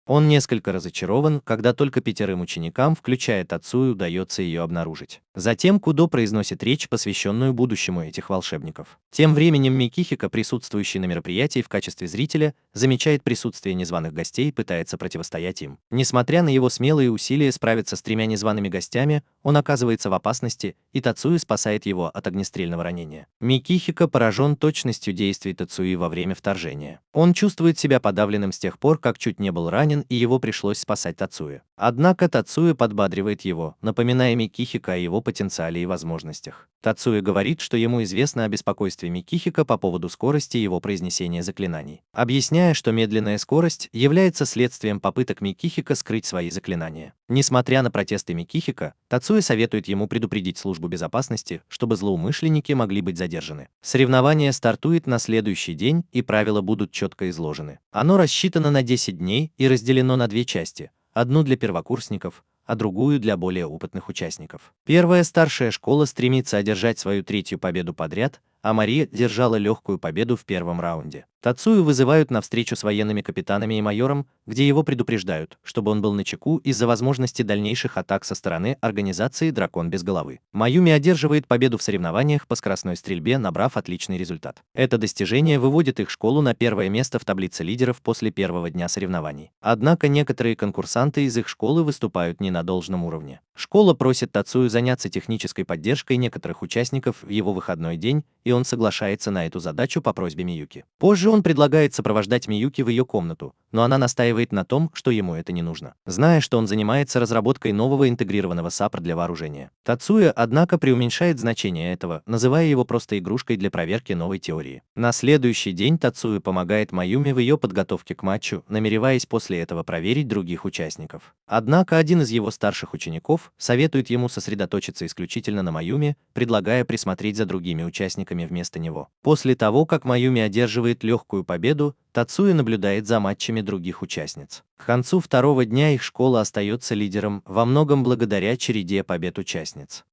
Он несколько разочарован, когда только 5 ученикам, включая Тацую, удается ее обнаружить. Затем Кудо произносит речь, посвященную будущему этих волшебников. Тем временем Микихико, присутствующий на мероприятии в качестве зрителя, замечает присутствие незваных гостей и пытается противостоять им. Несмотря на его смелые усилия справиться с 3 незваными гостями, он оказывается в опасности, и Тацуя спасает его от огнестрельного ранения. Микихико поражен точностью действий Тацуи во время вторжения. Он чувствует себя подавленным с тех пор, как чуть не был ранен, и его пришлось спасать Тацуя. Однако Тацуя подбадривает его, напоминая Микихико о его потенциале и возможностях. Тацуя говорит, что ему известно о беспокойстве Микихико по поводу скорости его произнесения заклинаний, объясняя, что медленная скорость является следствием попыток Микихико скрыть свои заклинания. Несмотря на протесты Микихико, Тацуя советует ему предупредить службу безопасности, чтобы злоумышленники могли быть задержаны. Соревнование стартует на следующий день, и правила будут четко изложены. Оно рассчитано на 10 дней и разделено на 2 части. Одну для первокурсников, а другую для более опытных участников. Первая старшая школа стремится одержать свою 3-ю победу подряд, а Мария держала легкую победу в первом раунде. Тацую вызывают на встречу с военными капитанами и майором, где его предупреждают, чтобы он был начеку из-за возможности дальнейших атак со стороны организации «Дракон без головы». Маюми одерживает победу в соревнованиях по скоростной стрельбе, набрав отличный результат. Это достижение выводит их школу на 1-е место в таблице лидеров после 1-го дня соревнований. Однако некоторые конкурсанты из их школы выступают не на должном уровне. Школа просит Тацую заняться технической поддержкой некоторых участников в его выходной день, и он соглашается на эту задачу по просьбе Миюки. Позже он предлагает сопровождать Миюки в ее комнату, но она настаивает на том, что ему это не нужно, зная, что он занимается разработкой нового интегрированного САПР для вооружения. Тацуя, однако, преуменьшает значение этого, называя его просто игрушкой для проверки новой теории. На следующий день Тацуя помогает Маюми в ее подготовке к матчу, намереваясь после этого проверить других участников. Однако один из его старших учеников советует ему сосредоточиться исключительно на Маюми, предлагая присмотреть за другими участниками вместо него. После того, как Маюми одерживает легкую победу, Тацуя наблюдает за матчами других участниц. К концу 2-го дня их школа остается лидером, во многом благодаря череде побед участниц.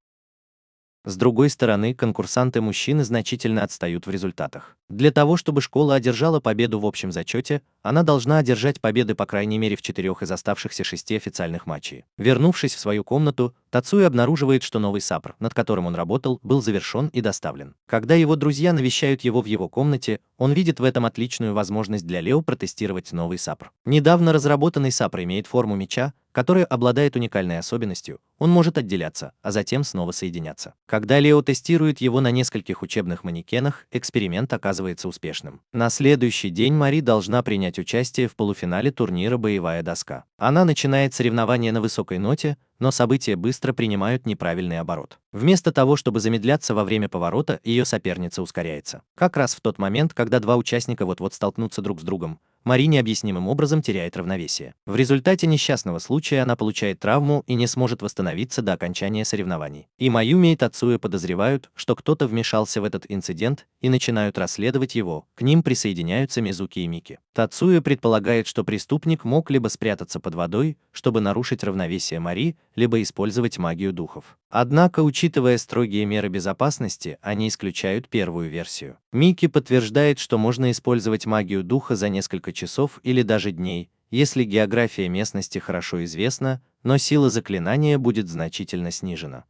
С другой стороны, конкурсанты-мужчины значительно отстают в результатах. Для того, чтобы школа одержала победу в общем зачете, она должна одержать победы по крайней мере в 4 из оставшихся 6 официальных матчей. Вернувшись в свою комнату, Тацуя обнаруживает, что новый САПР, над которым он работал, был завершен и доставлен. Когда его друзья навещают его в его комнате, он видит в этом отличную возможность для Лео протестировать новый САПР. Недавно разработанный САПР имеет форму меча, который обладает уникальной особенностью, он может отделяться, а затем снова соединяться. Когда Лео тестирует его на нескольких учебных манекенах, эксперимент оказывается успешным. На следующий день Мари должна принять участие в полуфинале турнира «Боевая доска». Она начинает соревнование на высокой ноте, но события быстро принимают неправильный оборот. Вместо того, чтобы замедляться во время поворота, ее соперница ускоряется. Как раз в тот момент, когда 2 участника вот-вот столкнутся друг с другом, Мари необъяснимым образом теряет равновесие. В результате несчастного случая она получает травму и не сможет восстановиться до окончания соревнований. И Маюми и Тацуя подозревают, что кто-то вмешался в этот инцидент и начинают расследовать его. К ним присоединяются Мизуки и Мики. Тацуя предполагает, что преступник мог либо спрятаться под водой, чтобы нарушить равновесие Мари, либо использовать магию духов. Однако, учитывая строгие меры безопасности, они исключают первую версию. Мики подтверждает, что можно использовать магию духа за несколько часов или даже дней, если география местности хорошо известна, но сила заклинания будет значительно снижена.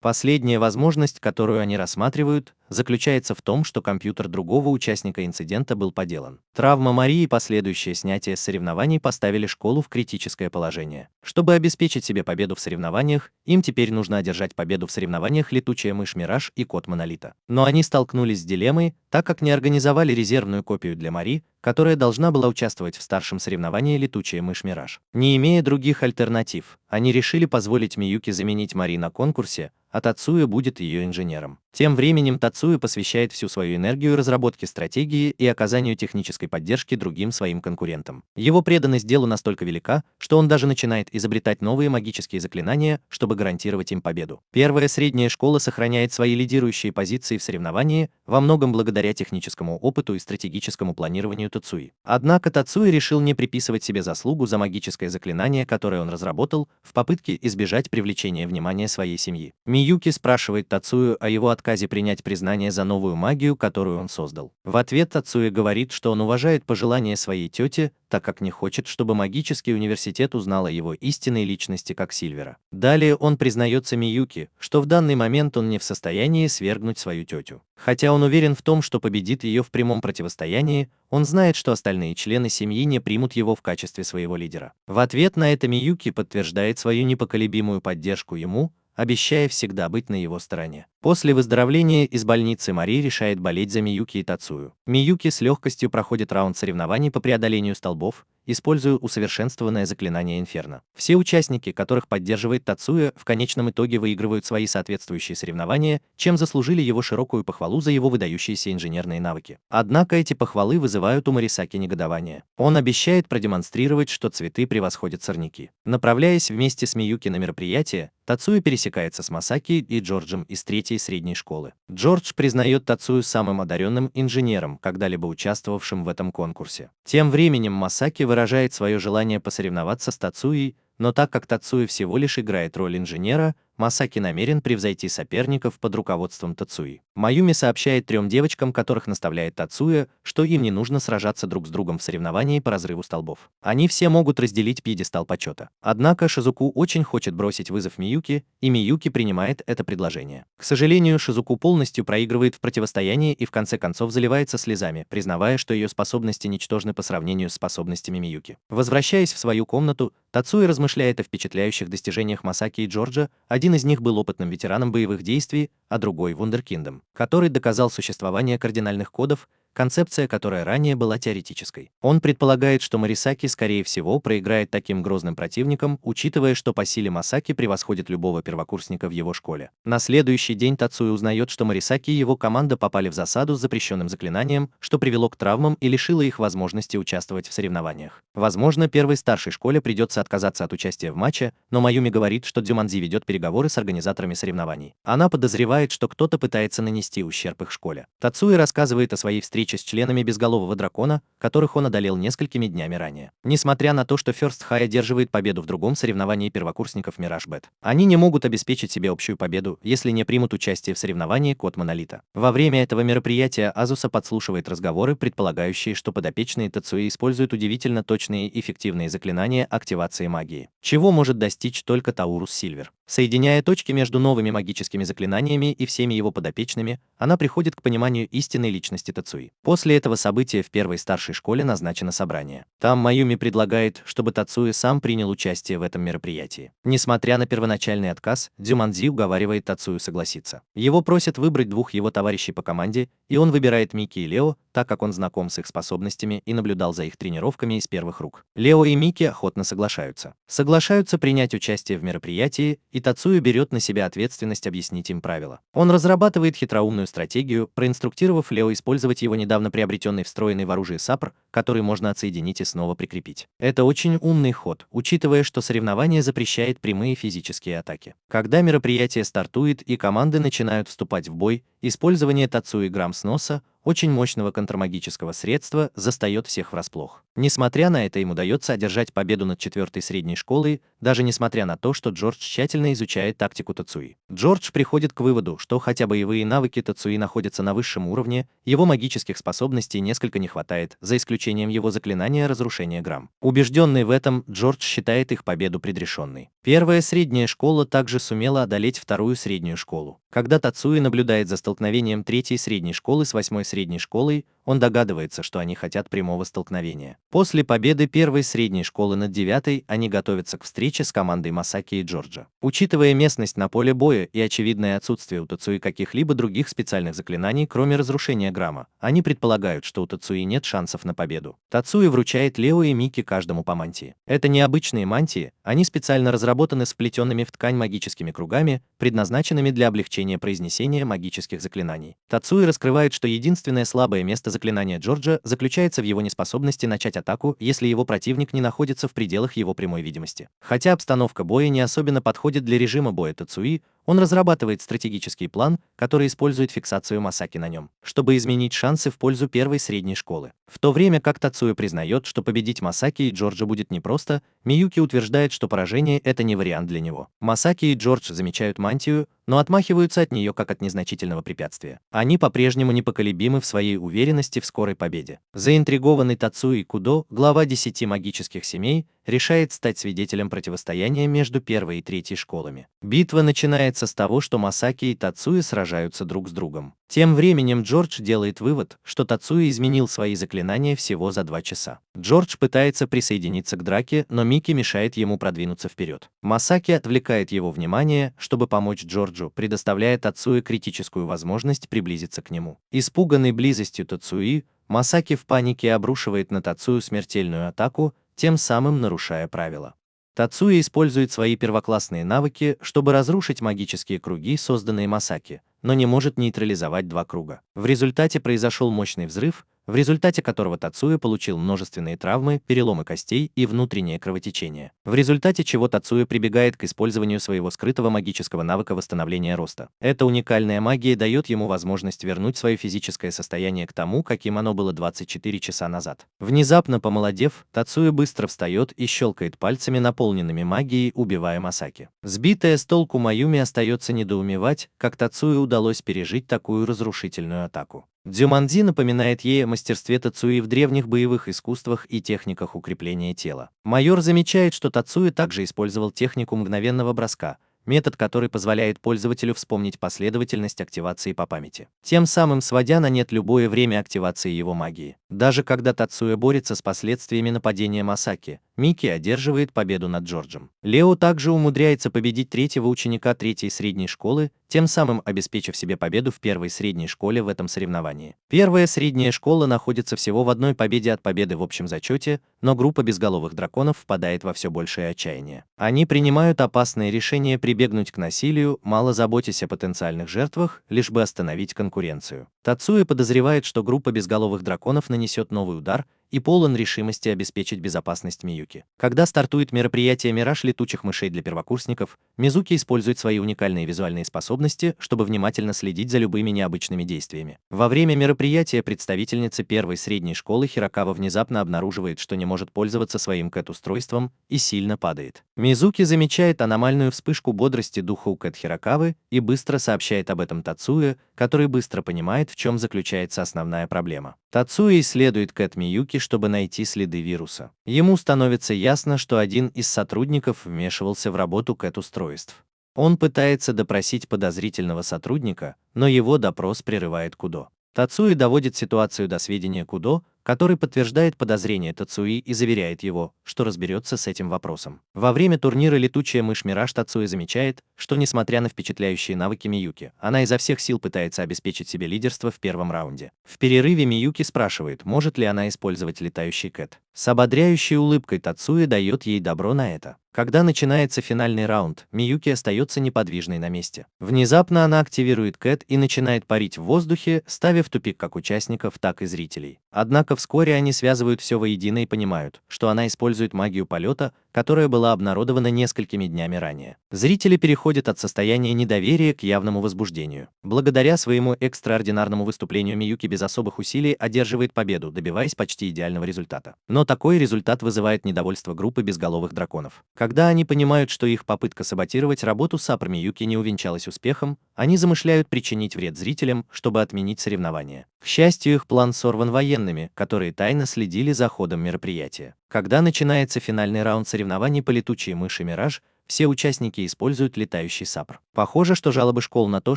Последняя возможность, которую они рассматривают, заключается в том, что компьютер другого участника инцидента был подделан. Травма Марии и последующее снятие с соревнований поставили школу в критическое положение. Чтобы обеспечить себе победу в соревнованиях, им теперь нужно одержать победу в соревнованиях летучая мышь Мираж и кот Монолита. Но они столкнулись с дилеммой, так как не организовали резервную копию для Мари, которая должна была участвовать в старшем соревновании летучая мышь Мираж. Не имея других альтернатив, они решили позволить Миюки заменить Мари на конкурсе, а Тацуя будет ее инженером. Тем временем Тацуя посвящает всю свою энергию разработке стратегии и оказанию технической поддержки другим своим конкурентам. Его преданность делу настолько велика, что он даже начинает изобретать новые магические заклинания, чтобы гарантировать им победу. Первая средняя школа сохраняет свои лидирующие позиции в соревновании, во многом благодаря техническому опыту и стратегическому планированию Тацуи. Однако Тацуя решил не приписывать себе заслугу за магическое заклинание, которое он разработал, в попытке избежать привлечения внимания своей семьи. Миюки спрашивает Тацую о его отказе принять признание за новую магию, которую он создал. В ответ Тацуя говорит, что он уважает пожелания своей тети, так как не хочет, чтобы магический университет узнал о его истинной личности как Сильвера. Далее он признается Миюки, что в данный момент он не в состоянии свергнуть свою тетю. Хотя он уверен в том, что победит ее в прямом противостоянии, он знает, что остальные члены семьи не примут его в качестве своего лидера. В ответ на это Миюки подтверждает свою непоколебимую поддержку ему, обещая всегда быть на его стороне. После выздоровления из больницы Мари решает болеть за Миюки и Тацую. Миюки с легкостью проходит раунд соревнований по преодолению столбов, используя усовершенствованное заклинание Инферно. Все участники, которых поддерживает Тацуя, в конечном итоге выигрывают свои соответствующие соревнования, чем заслужили его широкую похвалу за его выдающиеся инженерные навыки. Однако эти похвалы вызывают у Морисаки негодование. Он обещает продемонстрировать, что цветы превосходят сорняки. Направляясь вместе с Миюки на мероприятие, Тацуя пересекается с Масаки и Джорджем из третьей средней школы. Джордж признает Тацую самым одаренным инженером, когда-либо участвовавшим в этом конкурсе. Тем временем Масаки выражает свое желание посоревноваться с Тацуей, но так как Тацуя всего лишь играет роль инженера, Масаки намерен превзойти соперников под руководством Тацуи. Маюми сообщает 3 девочкам, которых наставляет Тацуя, что им не нужно сражаться друг с другом в соревновании по разрыву столбов. Они все могут разделить пьедестал почета. Однако Шизуку очень хочет бросить вызов Миюки, и Миюки принимает это предложение. К сожалению, Шизуку полностью проигрывает в противостоянии и в конце концов заливается слезами, признавая, что ее способности ничтожны по сравнению с способностями Миюки. Возвращаясь в свою комнату, Тацуя размышляет о впечатляющих достижениях Масаки и Джорджа. Один из них был опытным ветераном боевых действий, а другой — вундеркиндом, который доказал существование кардинальных кодов, концепция, которая ранее была теоретической. Он предполагает, что Морисаки, скорее всего, проиграет таким грозным противникам, учитывая, что по силе Масаки превосходит любого первокурсника в его школе. На следующий день Тацуя узнает, что Морисаки и его команда попали в засаду с запрещенным заклинанием, что привело к травмам и лишило их возможности участвовать в соревнованиях. Возможно, первой старшей школе придется отказаться от участия в матче, но Маюми говорит, что Дзюманзи ведет переговоры с организаторами соревнований. Она подозревает, что кто-то пытается нанести ущерб их школе. Тацуя рассказывает о своей встрече с членами безголового дракона, которых он одолел несколькими днями ранее. Несмотря на то, что First High одерживает победу в другом соревновании первокурсников Mirage Bet, они не могут обеспечить себе общую победу, если не примут участие в соревновании Код Монолита. Во время этого мероприятия Азуса подслушивает разговоры, предполагающие, что подопечные Тацуи используют удивительно точные и эффективные заклинания активации магии, чего может достичь только Таурус Сильвер. Соединяя точки между новыми магическими заклинаниями и всеми его подопечными, она приходит к пониманию истинной личности Тацуи. После этого события в первой старшей школе назначено собрание. Там Маюми предлагает, чтобы Тацуя сам принял участие в этом мероприятии. Несмотря на первоначальный отказ, Дзюманзи уговаривает Тацую согласиться. Его просят выбрать 2 его товарищей по команде, и он выбирает Мики и Лео, так как он знаком с их способностями и наблюдал за их тренировками из первых рук. Лео и Мики охотно соглашаются. Соглашаются принять участие в мероприятии и Тацуя берет на себя ответственность объяснить им правила. Он разрабатывает хитроумную стратегию, проинструктировав Лео использовать его недавно приобретенный встроенный в оружие сапр, который можно отсоединить и снова прикрепить. Это очень умный ход, учитывая, что соревнование запрещает прямые физические атаки. Когда мероприятие стартует и команды начинают вступать в бой, использование Тацуи грамм сноса, очень мощного контрмагического средства, застает всех врасплох. Несмотря на это, им удается одержать победу над 4-й средней школой, даже несмотря на то, что Джордж тщательно изучает тактику Тацуи. Джордж приходит к выводу, что хотя боевые навыки Тацуи находятся на высшем уровне, его магических способностей несколько не хватает, за исключением его заклинания разрушения грамм. Убежденный в этом, Джордж считает их победу предрешенной. Первая средняя школа также сумела одолеть вторую среднюю школу. Когда Тацуи наблюдает за столкновением 3-й средней школы с 8-й средней школой, он догадывается, что они хотят прямого столкновения. После победы 1-й средней школы над 9-й, они готовятся к встрече с командой Масаки и Джорджа. Учитывая местность на поле боя и очевидное отсутствие у Тацуи каких-либо других специальных заклинаний, кроме разрушения грамма, они предполагают, что у Тацуи нет шансов на победу. Тацуи вручает Лео и Микки каждому по мантии. Это необычные мантии, они специально разработаны с вплетенными в ткань магическими кругами, предназначенными для облегчения произнесения магических заклинаний. Тацуи раскрывает, что единственное слабое место заклинания Джорджа заключается в его неспособности начать атаку, если его противник не находится в пределах его прямой видимости. Хотя обстановка боя не особенно подходит для режима боя Тацуи, он разрабатывает стратегический план, который использует фиксацию Масаки на нем, чтобы изменить шансы в пользу 1-й средней школы. В то время как Тацуя признает, что победить Масаки и Джорджа будет непросто, Миюки утверждает, что поражение – это не вариант для него. Масаки и Джордж замечают мантию, но отмахиваются от нее как от незначительного препятствия. Они по-прежнему непоколебимы в своей уверенности в скорой победе. Заинтригованный Тацуи Кудо, глава 10 магических семей, решает стать свидетелем противостояния между 1-й и 3-й школами. Битва начинается с того, что Масаки и Тацуи сражаются друг с другом. Тем временем Джордж делает вывод, что Тацуи изменил свои заклинания всего за 2 часа. Джордж пытается присоединиться к драке, но Микки мешает ему продвинуться вперед. Масаки отвлекает его внимание, чтобы помочь Джорджу, предоставляя Тацуи критическую возможность приблизиться к нему. Испуганный близостью Тацуи, Масаки в панике обрушивает на Тацую смертельную атаку, тем самым нарушая правила. Тацуя использует свои первоклассные навыки, чтобы разрушить магические круги, созданные Масаки, но не может нейтрализовать 2 круга. В результате произошел мощный взрыв, в результате которого Тацуя получил множественные травмы, переломы костей и внутреннее кровотечение. В результате чего Тацуя прибегает к использованию своего скрытого магического навыка восстановления роста. Эта уникальная магия дает ему возможность вернуть свое физическое состояние к тому, каким оно было 24 часа назад. Внезапно помолодев, Тацуя быстро встает и щелкает пальцами, наполненными магией, убивая Масаки. Сбитая с толку Маюми остается недоумевать, как Тацуя удалось пережить такую разрушительную атаку. Дзюманзи напоминает ей о мастерстве Тацуи в древних боевых искусствах и техниках укрепления тела. Майор замечает, что Тацуя также использовал технику мгновенного броска, метод, который позволяет пользователю вспомнить последовательность активации по памяти, тем самым сводя на нет любое время активации его магии. Даже когда Тацуя борется с последствиями нападения Масаки, Микки одерживает победу над Джорджем. Лео также умудряется победить 3-го ученика 3-й средней школы, тем самым обеспечив себе победу в 1-й средней школе в этом соревновании. 1-я средняя школа находится всего в одной победе от победы в общем зачете, но группа безголовых драконов впадает во все большее отчаяние. Они принимают опасное решение прибегнуть к насилию, мало заботясь о потенциальных жертвах, лишь бы остановить конкуренцию. Тацуя подозревает, что группа безголовых драконов нанесет новый удар, и полон решимости обеспечить безопасность Миюки. Когда стартует мероприятие «Мираж летучих мышей» для первокурсников, Мизуки использует свои уникальные визуальные способности, чтобы внимательно следить за любыми необычными действиями. Во время мероприятия представительница 1-й средней школы Хирокава внезапно обнаруживает, что не может пользоваться своим кэт-устройством, и сильно падает. Мизуки замечает аномальную вспышку бодрости духа у Кэт Хирокавы и быстро сообщает об этом Тацуя, который быстро понимает, в чем заключается основная проблема. Тацуя исследует Кэт Миюки, чтобы найти следы вируса. Ему становится ясно, что один из сотрудников вмешивался в работу Кэт-устройств. Он пытается допросить подозрительного сотрудника, но его допрос прерывает Кудо. Тацуя доводит ситуацию до сведения Кудо, который подтверждает подозрения Тацуи и заверяет его, что разберется с этим вопросом. Во время турнира летучая мышь Мираж Тацуи замечает, что несмотря на впечатляющие навыки Миюки, она изо всех сил пытается обеспечить себе лидерство в первом раунде. В перерыве Миюки спрашивает, может ли она использовать летающий кэт. С ободряющей улыбкой Тацуи дает ей добро на это. Когда начинается финальный раунд, Миюки остается неподвижной на месте. Внезапно она активирует кэт и начинает парить в воздухе, ставя в тупик как участников, так и зрителей. Однако вскоре они связывают все воедино и понимают, что она использует магию полета, которая была обнародована несколькими днями ранее. Зрители переходят от состояния недоверия к явному возбуждению. Благодаря своему экстраординарному выступлению Миюки без особых усилий одерживает победу, добиваясь почти идеального результата. Но такой результат вызывает недовольство группы безголовых драконов. Когда они понимают, что их попытка саботировать работу Сапр Миюки не увенчалась успехом, они замышляют причинить вред зрителям, чтобы отменить соревнования. К счастью, их план сорван военными, которые тайно следили за ходом мероприятия. Когда начинается финальный раунд соревнований по летучей мыши Мираж, все участники используют летающий сапр. Похоже, что жалобы школ на то,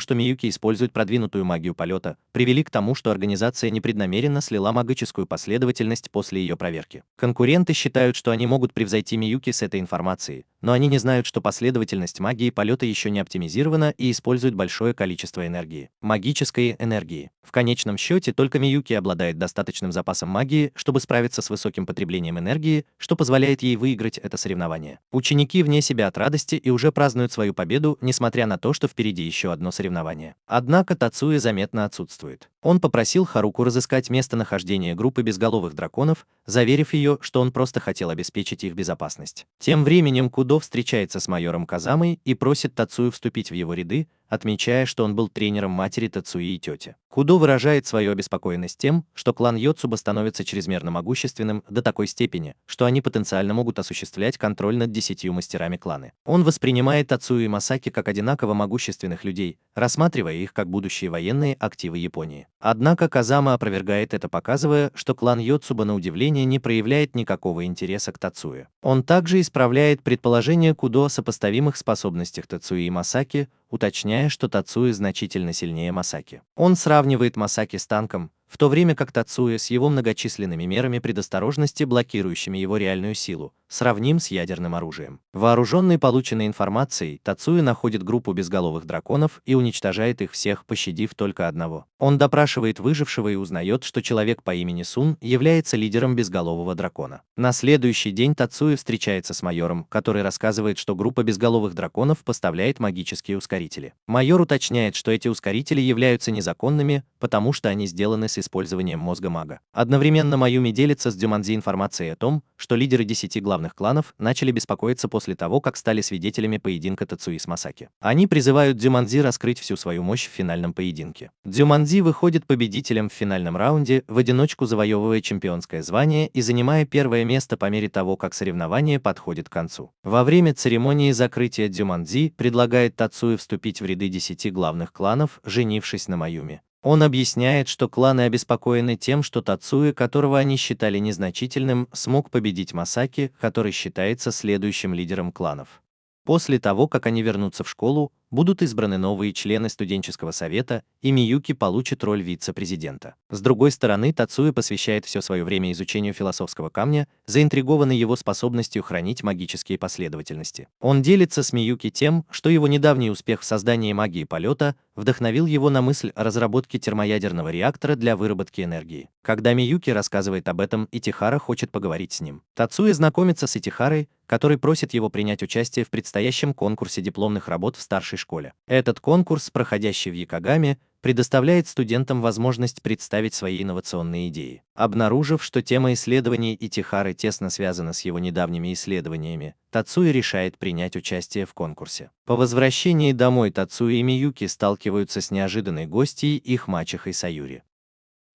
что Миюки использует продвинутую магию полета, привели к тому, что организация непреднамеренно слила магическую последовательность после ее проверки. Конкуренты считают, что они могут превзойти Миюки с этой информацией, но они не знают, что последовательность магии полета еще не оптимизирована и использует большое количество энергии. Магической энергии. В конечном счете, только Миюки обладает достаточным запасом магии, чтобы справиться с высоким потреблением энергии, что позволяет ей выиграть это соревнование. Ученики вне себя от радости и уже празднуют свою победу, несмотря на то, что впереди еще одно соревнование. Однако Тацуи заметно отсутствует. Он попросил Харуку разыскать местонахождение группы безголовых драконов, заверив ее, что он просто хотел обеспечить их безопасность. Тем временем Кудо встречается с майором Казамой и просит Тацую вступить в его ряды, отмечая, что он был тренером матери Тацуи и тети. Кудо выражает свою обеспокоенность тем, что клан Йоцуба становится чрезмерно могущественным до такой степени, что они потенциально могут осуществлять контроль над 10 мастерами клана. Он воспринимает Тацую и Масаки как одинаково могущественных людей, рассматривая их как будущие военные активы Японии. Однако Казама опровергает это, показывая, что клан Йоцуба на удивление не проявляет никакого интереса к Тацуе. Он также исправляет предположение Кудо о сопоставимых способностях Тацуи и Масаки, уточняя, что Тацуи значительно сильнее Масаки. Он сравнивает Масаки с танком, в то время как Тацуи с его многочисленными мерами предосторожности, блокирующими его реальную силу, сравним с ядерным оружием. Вооруженный полученной информацией, Тацуи находит группу безголовых драконов и уничтожает их всех, пощадив только одного. Он допрашивает выжившего и узнает, что человек по имени Сун является лидером безголового дракона. На следующий день Тацуи встречается с майором, который рассказывает, что группа безголовых драконов поставляет магические ускорители. Майор уточняет, что эти ускорители являются незаконными, потому что они сделаны с использованием мозга мага. Одновременно Майюми делится с Дзюманзи информацией о том, что лидеры 10 главных кланов начали беспокоиться после того, как стали свидетелями поединка Тацуи с Масаки. Они призывают Дзюманзи раскрыть всю свою мощь в финальном поединке. Дзюманзи выходит победителем в финальном раунде, в одиночку завоевывая чемпионское звание и занимая первое место по мере того, как соревнование подходит к концу. Во время церемонии закрытия Дзюманзи предлагает Тацуи вступить в ряды 10 главных кланов, женившись на Майюми. Он объясняет, что кланы обеспокоены тем, что Тацуи, которого они считали незначительным, смог победить Масаки, который считается следующим лидером кланов. После того, как они вернутся в школу, будут избраны новые члены студенческого совета, и Миюки получит роль вице-президента. С другой стороны, Тацуи посвящает все свое время изучению философского камня, заинтригованный его способностью хранить магические последовательности. Он делится с Миюки тем, что его недавний успех в создании магии полета вдохновил его на мысль о разработке термоядерного реактора для выработки энергии. Когда Миюки рассказывает об этом, Итихара хочет поговорить с ним. Тацуи знакомится с Итихарой, который просит его принять участие в предстоящем конкурсе дипломных работ в старшей школе. Этот конкурс, проходящий в Якогаме, предоставляет студентам возможность представить свои инновационные идеи. Обнаружив, что тема исследований Итихары тесно связана с его недавними исследованиями, Тацуи решает принять участие в конкурсе. По возвращении домой Тацуи и Миюки сталкиваются с неожиданной гостьей, их мачехой Саюри.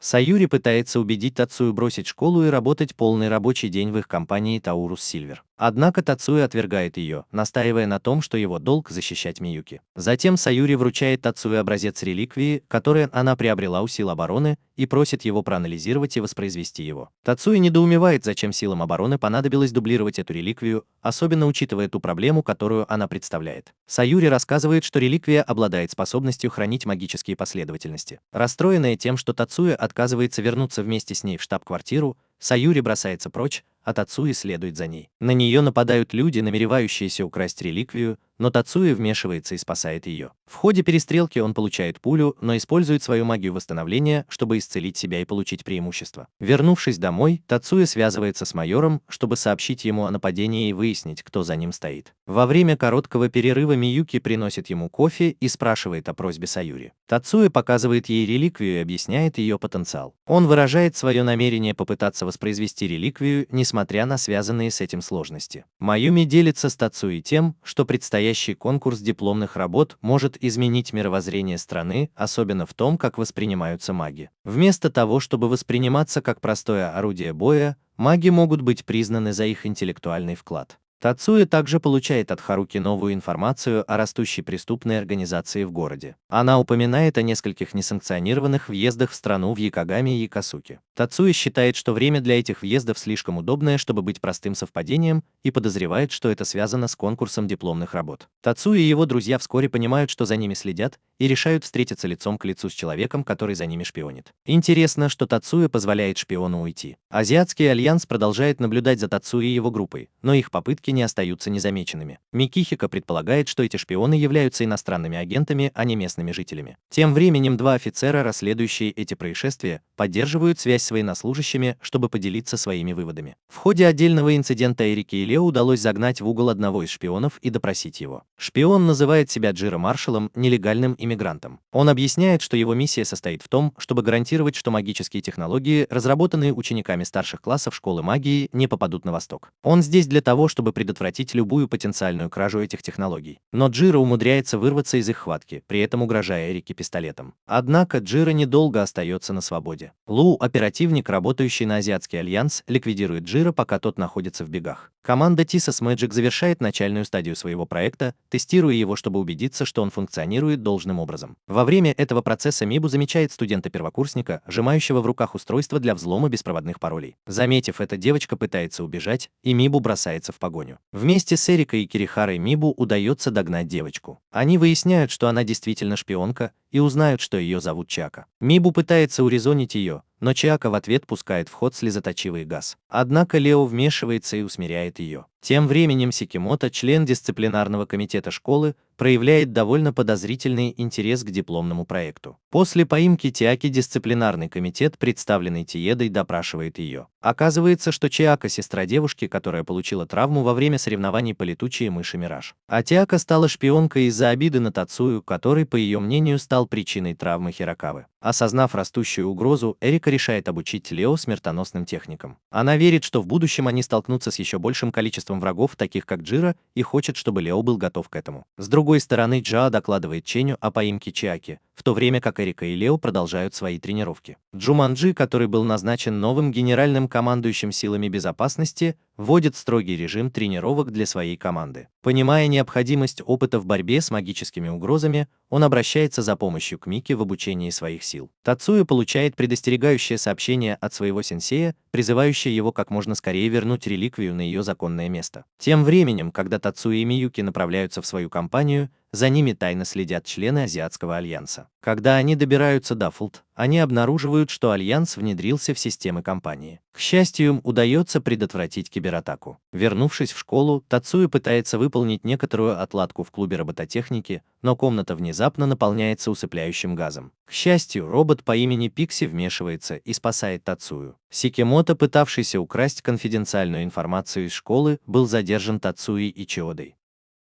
Саюри пытается убедить Тацую бросить школу и работать полный рабочий день в их компании Taurus Silver. Однако Тацуя отвергает ее, настаивая на том, что его долг защищать Миюки. Затем Саюри вручает Тацуе образец реликвии, который она приобрела у сил обороны, и просит его проанализировать и воспроизвести его. Тацуя недоумевает, зачем силам обороны понадобилось дублировать эту реликвию, особенно учитывая ту проблему, которую она представляет. Саюри рассказывает, что реликвия обладает способностью хранить магические последовательности. Расстроенная тем, что Тацуя отказывается вернуться вместе с ней в штаб-квартиру, Саюри бросается прочь, а Тацуя следует за ней. На нее нападают люди, намеревающиеся украсть реликвию, но Тацуя вмешивается и спасает ее. В ходе перестрелки он получает пулю, но использует свою магию восстановления, чтобы исцелить себя и получить преимущество. Вернувшись домой, Тацуя связывается с майором, чтобы сообщить ему о нападении и выяснить, кто за ним стоит. Во время короткого перерыва Миюки приносит ему кофе и спрашивает о просьбе Саюри. Тацуя показывает ей реликвию и объясняет ее потенциал. Он выражает свое намерение попытаться воспроизвести реликвию, несмотря на связанные с этим сложности. Майюми делится с Тацуей тем, что предстоящий конкурс дипломных работ может изменить мировоззрение страны, особенно в том, как воспринимаются маги. Вместо того, чтобы восприниматься как простое орудие боя, маги могут быть признаны за их интеллектуальный вклад. Тацуя также получает от Харуки новую информацию о растущей преступной организации в городе. Она упоминает о нескольких несанкционированных въездах в страну в Якогаме и Якосуке. Тацуя считает, что время для этих въездов слишком удобное, чтобы быть простым совпадением, и подозревает, что это связано с конкурсом дипломных работ. Тацуя и его друзья вскоре понимают, что за ними следят, и решают встретиться лицом к лицу с человеком, который за ними шпионит. Интересно, что Тацуя позволяет шпиону уйти. Азиатский альянс продолжает наблюдать за Тацуей и его группой, но их попытки не остаются незамеченными. Микихико предполагает, что эти шпионы являются иностранными агентами, а не местными жителями. Тем временем два офицера, расследующие эти происшествия, поддерживают связь с военнослужащими, чтобы поделиться своими выводами. В ходе отдельного инцидента Эрике и Лео удалось загнать в угол одного из шпионов и допросить его. Шпион называет себя Джиро Маршалом, нелегальным иммигрантом. Он объясняет, что его миссия состоит в том, чтобы гарантировать, что магические технологии, разработанные учениками старших классов школы магии, не попадут на восток. Он здесь для того, чтобы предотвратить любую потенциальную кражу этих технологий. Но Джиро умудряется вырваться из их хватки, при этом угрожая Эрике пистолетом. Однако Джиро недолго остается на свободе. Лу, оперативник, работающий на Азиатский альянс, ликвидирует Джиро, пока тот находится в бегах. Команда Tisas Magic завершает начальную стадию своего проекта, тестируя его, чтобы убедиться, что он функционирует должным образом. Во время этого процесса Мибу замечает студента-первокурсника, сжимающего в руках устройство для взлома беспроводных паролей. Заметив это, девочка пытается убежать, и Мибу бросается в погоню. Вместе с Эрикой и Кирихарой Мибу удается догнать девочку. Они выясняют, что она действительно шпионка, и узнают, что ее зовут Чака. Мибу пытается урезонить ее, но Чака в ответ пускает в ход слезоточивый газ. Однако Лео вмешивается и усмиряет ее. Тем временем Сикимото, член дисциплинарного комитета школы, проявляет довольно подозрительный интерес к дипломному проекту. После поимки Тиаки дисциплинарный комитет, представленный Тиедой, допрашивает ее. Оказывается, что Чиака – сестра девушки, которая получила травму во время соревнований по летучей мыши Мираж. А Тиака стала шпионкой из-за обиды на Тацую, который, по ее мнению, стал причиной травмы Хирокавы. Осознав растущую угрозу, Эрика решает обучить Лео смертоносным техникам. Она верит, что в будущем они столкнутся с еще большим количеством врагов, таких как Джиро, и хочет, чтобы Лео был готов к этому. С другой стороны, Джа докладывает Ченю о поимке Чиаки, в то время как Эрика и Лео продолжают свои тренировки. Джуманджи, который был назначен новым генеральным командующим силами безопасности, вводит строгий режим тренировок для своей команды. Понимая необходимость опыта в борьбе с магическими угрозами, он обращается за помощью к Мике в обучении своих сил. Тацуя получает предостерегающее сообщение от своего сенсея, призывающее его как можно скорее вернуть реликвию на ее законное место. Тем временем, когда Тацуя и Миюки направляются в свою компанию, за ними тайно следят члены Азиатского альянса. Когда они добираются до Фулт, они обнаруживают, что альянс внедрился в системы компании. К счастью, им удается предотвратить кибератаку. Вернувшись в школу, Тацуя пытается выполнить некоторую отладку в клубе робототехники, но комната внезапно наполняется усыпляющим газом. К счастью, робот по имени Пикси вмешивается и спасает Тацую. Сикимото, пытавшийся украсть конфиденциальную информацию из школы, был задержан Тацуей и Чиодой.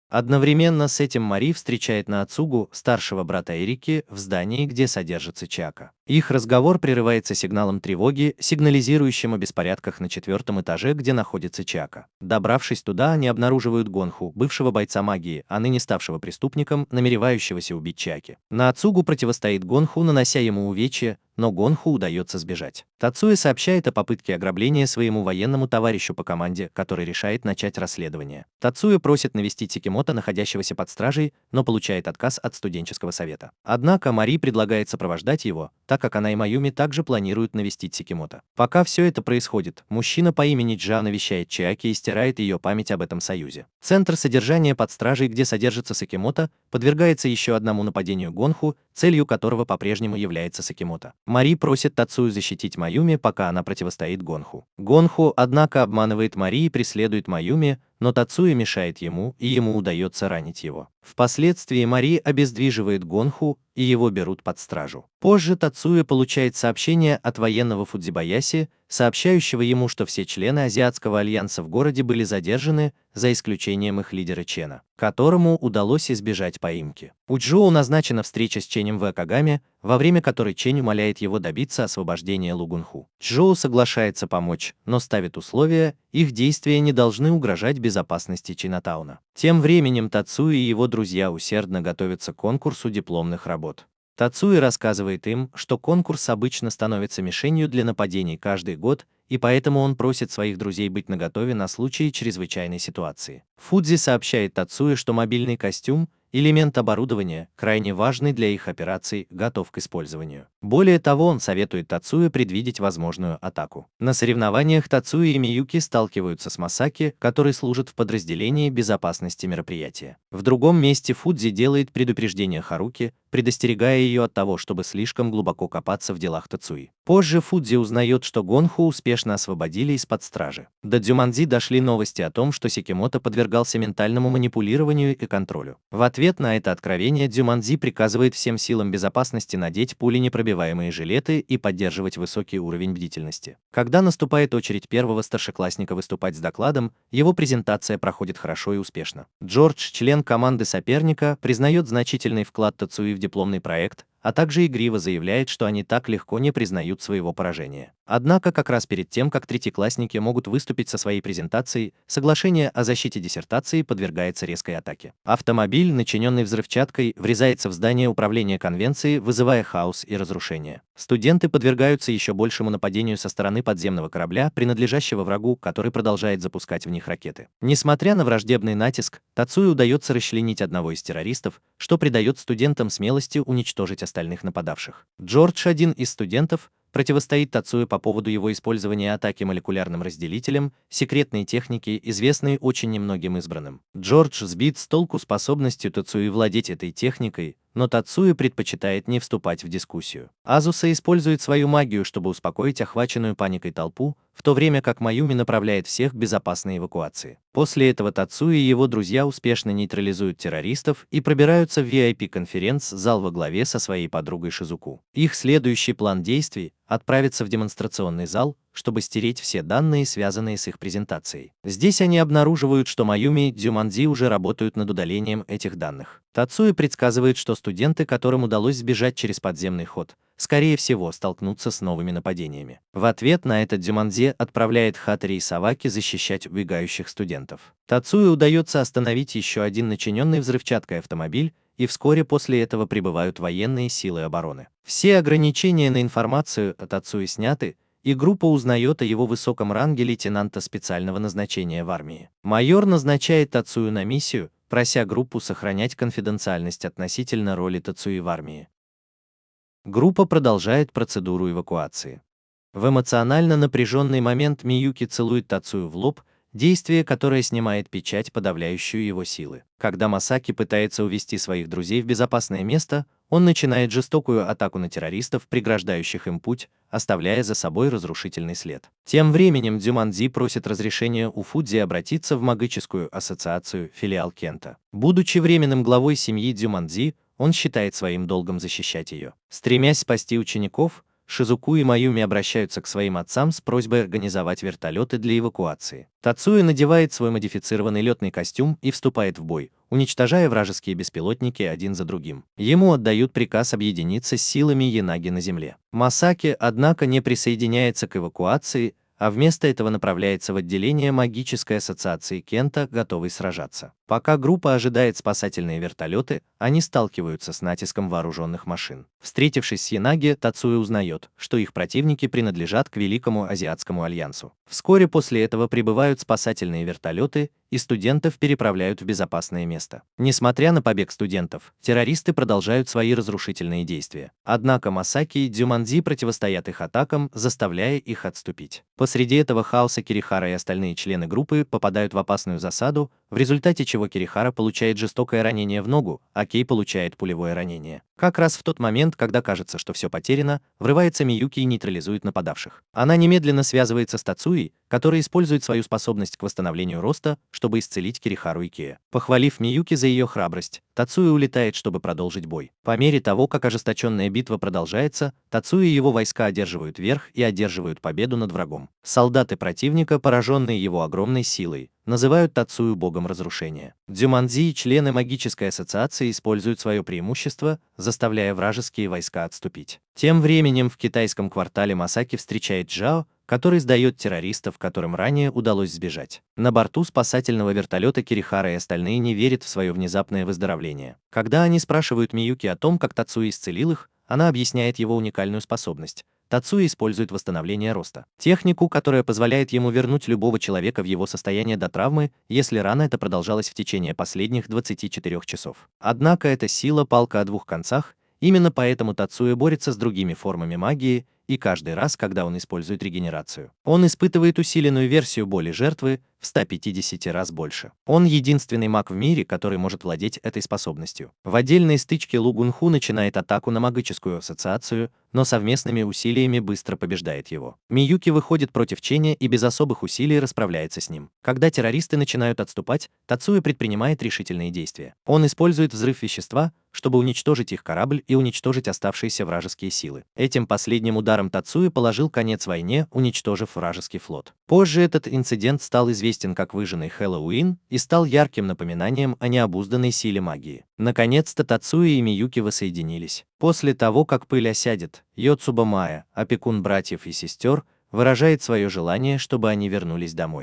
Одновременно с этим Мари встречает Наацугу, старшего брата Эрики, в здании, где содержится Чака. Их разговор прерывается сигналом тревоги, сигнализирующим о беспорядках на 4-м этаже, где находится Чиака. Добравшись туда, они обнаруживают Гонху, бывшего бойца магии, а ныне ставшего преступником, намеревающегося убить Чиаки. Нацугу противостоит Гонху, нанося ему увечья, но Гонху удается сбежать. Тацуя сообщает о попытке ограбления своему военному товарищу по команде, который решает начать расследование. Тацуя просит навестить Сикимото, находящегося под стражей, но получает отказ от студенческого совета. Однако Мари предлагает сопровождать его, так как она и Маюми также планируют навестить Сикимото. Пока все это происходит, мужчина по имени Джа навещает Чиаки и стирает ее память об этом союзе. Центр содержания под стражей, где содержится Сикимото, подвергается еще одному нападению Гонху, целью которого по-прежнему является Сикимото. Мари просит Тацую защитить Маюми, пока она противостоит Гонху. Гонху, однако, обманывает Мари и преследует Маюми, но Тацуя мешает ему, и ему удается ранить его. Впоследствии Мари обездвиживает Гонху, и его берут под стражу. Позже Тацуя получает сообщение от военного Фудзибаяси, сообщающего ему, что все члены Азиатского альянса в городе были задержаны, за исключением их лидера Чена, которому удалось избежать поимки. У Джоу назначена встреча с Ченем в Акагаме, во время которой Чень умоляет его добиться освобождения Лугунху. Джоу соглашается помочь, но ставит условия: их действия не должны угрожать безопасности Чинатауна. Тем временем Тацуя и его друзья усердно готовятся к конкурсу дипломных работ. Тацуя рассказывает им, что конкурс обычно становится мишенью для нападений каждый год, и поэтому он просит своих друзей быть наготове на случай чрезвычайной ситуации. Фудзи сообщает Тацуя, что мобильный костюм, элемент оборудования, крайне важный для их операций, готов к использованию. Более того, он советует Тацуя предвидеть возможную атаку. На соревнованиях Тацуя и Миюки сталкиваются с Масаки, который служит в подразделении безопасности мероприятия. В другом месте Фудзи делает предупреждение Харуки, предостерегая ее от того, чтобы слишком глубоко копаться в делах Тацуи. Позже Фудзи узнает, что Гонху успешно освободили из-под стражи. До Дзюманзи дошли новости о том, что Сикимото подвергался ментальному манипулированию и контролю. В ответ на это откровение Дзюманзи приказывает всем силам безопасности надеть пуленепробиваемые жилеты и поддерживать высокий уровень бдительности. Когда наступает очередь первого старшеклассника выступать с докладом, его презентация проходит хорошо и успешно. Джордж, член команды соперника, признает значительный вклад Тацуи в дипломный проект, а также игриво заявляет, что они так легко не признают своего поражения. Однако как раз перед тем, как третьеклассники могут выступить со своей презентацией, соглашение о защите диссертации подвергается резкой атаке. Автомобиль, начиненный взрывчаткой, врезается в здание управления конвенции, вызывая хаос и разрушение. Студенты подвергаются еще большему нападению со стороны подземного корабля, принадлежащего врагу, который продолжает запускать в них ракеты. Несмотря на враждебный натиск, Тацуе удается расчленить одного из террористов, что придает студентам смелости уничтожить остальных нападавших. Джордж, один из студентов, противостоит Тацуе по поводу его использования атаки молекулярным разделителем, секретной техники, известной очень немногим избранным. Джордж сбит с толку способностью Тацуи владеть этой техникой, но Тацуя предпочитает не вступать в дискуссию. Азуса использует свою магию, чтобы успокоить охваченную паникой толпу, в то время как Маюми направляет всех к безопасной эвакуации. После этого Тацуя и его друзья успешно нейтрализуют террористов и пробираются в VIP-конференц-зал во главе со своей подругой Шизуку. Их следующий план действий – отправиться в демонстрационный зал, чтобы стереть все данные, связанные с их презентацией. Здесь они обнаруживают, что Маюми и Дзюманзи уже работают над удалением этих данных. Тацуя предсказывает, что студенты, которым удалось сбежать через подземный ход, скорее всего, столкнутся с новыми нападениями. В ответ на это Дзюманзи отправляет Хатари и Саваки защищать убегающих студентов. Тацуя удается остановить еще один начиненный взрывчаткой автомобиль, и вскоре после этого прибывают военные силы обороны. Все ограничения на информацию о Тацуе сняты, и группа узнает о его высоком ранге лейтенанта специального назначения в армии. Майор назначает Тацую на миссию, прося группу сохранять конфиденциальность относительно роли Тацуи в армии. Группа продолжает процедуру эвакуации. В эмоционально напряженный момент Миюки целует Тацую в лоб, действие, которое снимает печать, подавляющую его силы. Когда Масаки пытается увести своих друзей в безопасное место, он начинает жестокую атаку на террористов, преграждающих им путь, оставляя за собой разрушительный след. Тем временем Дзюманзи просит разрешения у Фудзи обратиться в магическую ассоциацию, филиал Кента. Будучи временным главой семьи Дзюманзи, он считает своим долгом защищать ее. Стремясь спасти учеников, Шизуку и Маюми обращаются к своим отцам с просьбой организовать вертолеты для эвакуации. Тацуя надевает свой модифицированный летный костюм и вступает в бой, уничтожая вражеские беспилотники один за другим. Ему отдают приказ объединиться с силами Янаги на земле. Масаки, однако, не присоединяется к эвакуации, а вместо этого направляется в отделение магической ассоциации Кента, готовый сражаться. Пока группа ожидает спасательные вертолеты, они сталкиваются с натиском вооруженных машин. Встретившись с Янаги, Тацуя узнает, что их противники принадлежат к Великому Азиатскому альянсу. Вскоре после этого прибывают спасательные вертолеты, и студентов переправляют в безопасное место. Несмотря на побег студентов, террористы продолжают свои разрушительные действия. Однако Масаки и Дзюманзи противостоят их атакам, заставляя их отступить. Посреди этого хаоса Кирихара и остальные члены группы попадают в опасную засаду, в результате чего Кирихара получает жестокое ранение в ногу, а Кей получает пулевое ранение. Как раз в тот момент, когда кажется, что все потеряно, врывается Миюки и нейтрализует нападавших. Она немедленно связывается с Тацуей, который использует свою способность к восстановлению роста, чтобы исцелить Кирихару и Кея. Похвалив Миюки за ее храбрость, Тацуя улетает, чтобы продолжить бой. По мере того, как ожесточенная битва продолжается, Тацуя и его войска одерживают верх и одерживают победу над врагом. Солдаты противника, пораженные его огромной силой, называют Тацую богом разрушения. Дзюманзи и члены магической ассоциации используют свое преимущество, заставляя вражеские войска отступить. Тем временем в китайском квартале Масаки встречает Джао, который сдает террористов, которым ранее удалось сбежать. На борту спасательного вертолета Кирихара и остальные не верят в свое внезапное выздоровление. Когда они спрашивают Миюки о том, как Тацуя исцелил их, она объясняет его уникальную способность. Тацуя использует восстановление роста. Технику, которая позволяет ему вернуть любого человека в его состояние до травмы, если рана эта продолжалась в течение последних 24 часов. Однако эта сила палка о двух концах, именно поэтому Тацуя борется с другими формами магии, и каждый раз, когда он использует регенерацию, он испытывает усиленную версию боли жертвы в 150 раз больше. Он единственный маг в мире, который может владеть этой способностью. В отдельной стычке Лу Гунху начинает атаку на магическую ассоциацию, но совместными усилиями быстро побеждает его. Миюки выходит против Ченя и без особых усилий расправляется с ним. Когда террористы начинают отступать, Тацуя предпринимает решительные действия. Он использует взрыв вещества, чтобы уничтожить их корабль и уничтожить оставшиеся вражеские силы. Этим последним ударом Тацуя положил конец войне, уничтожив вражеский флот. Позже этот инцидент стал известен как выжженный Хэллоуин и стал ярким напоминанием о необузданной силе магии. Наконец-то Тацуя и Миюки воссоединились. После того, как пыль осядет, Йоцуба Мая, опекун братьев и сестер, выражает свое желание, чтобы они вернулись домой.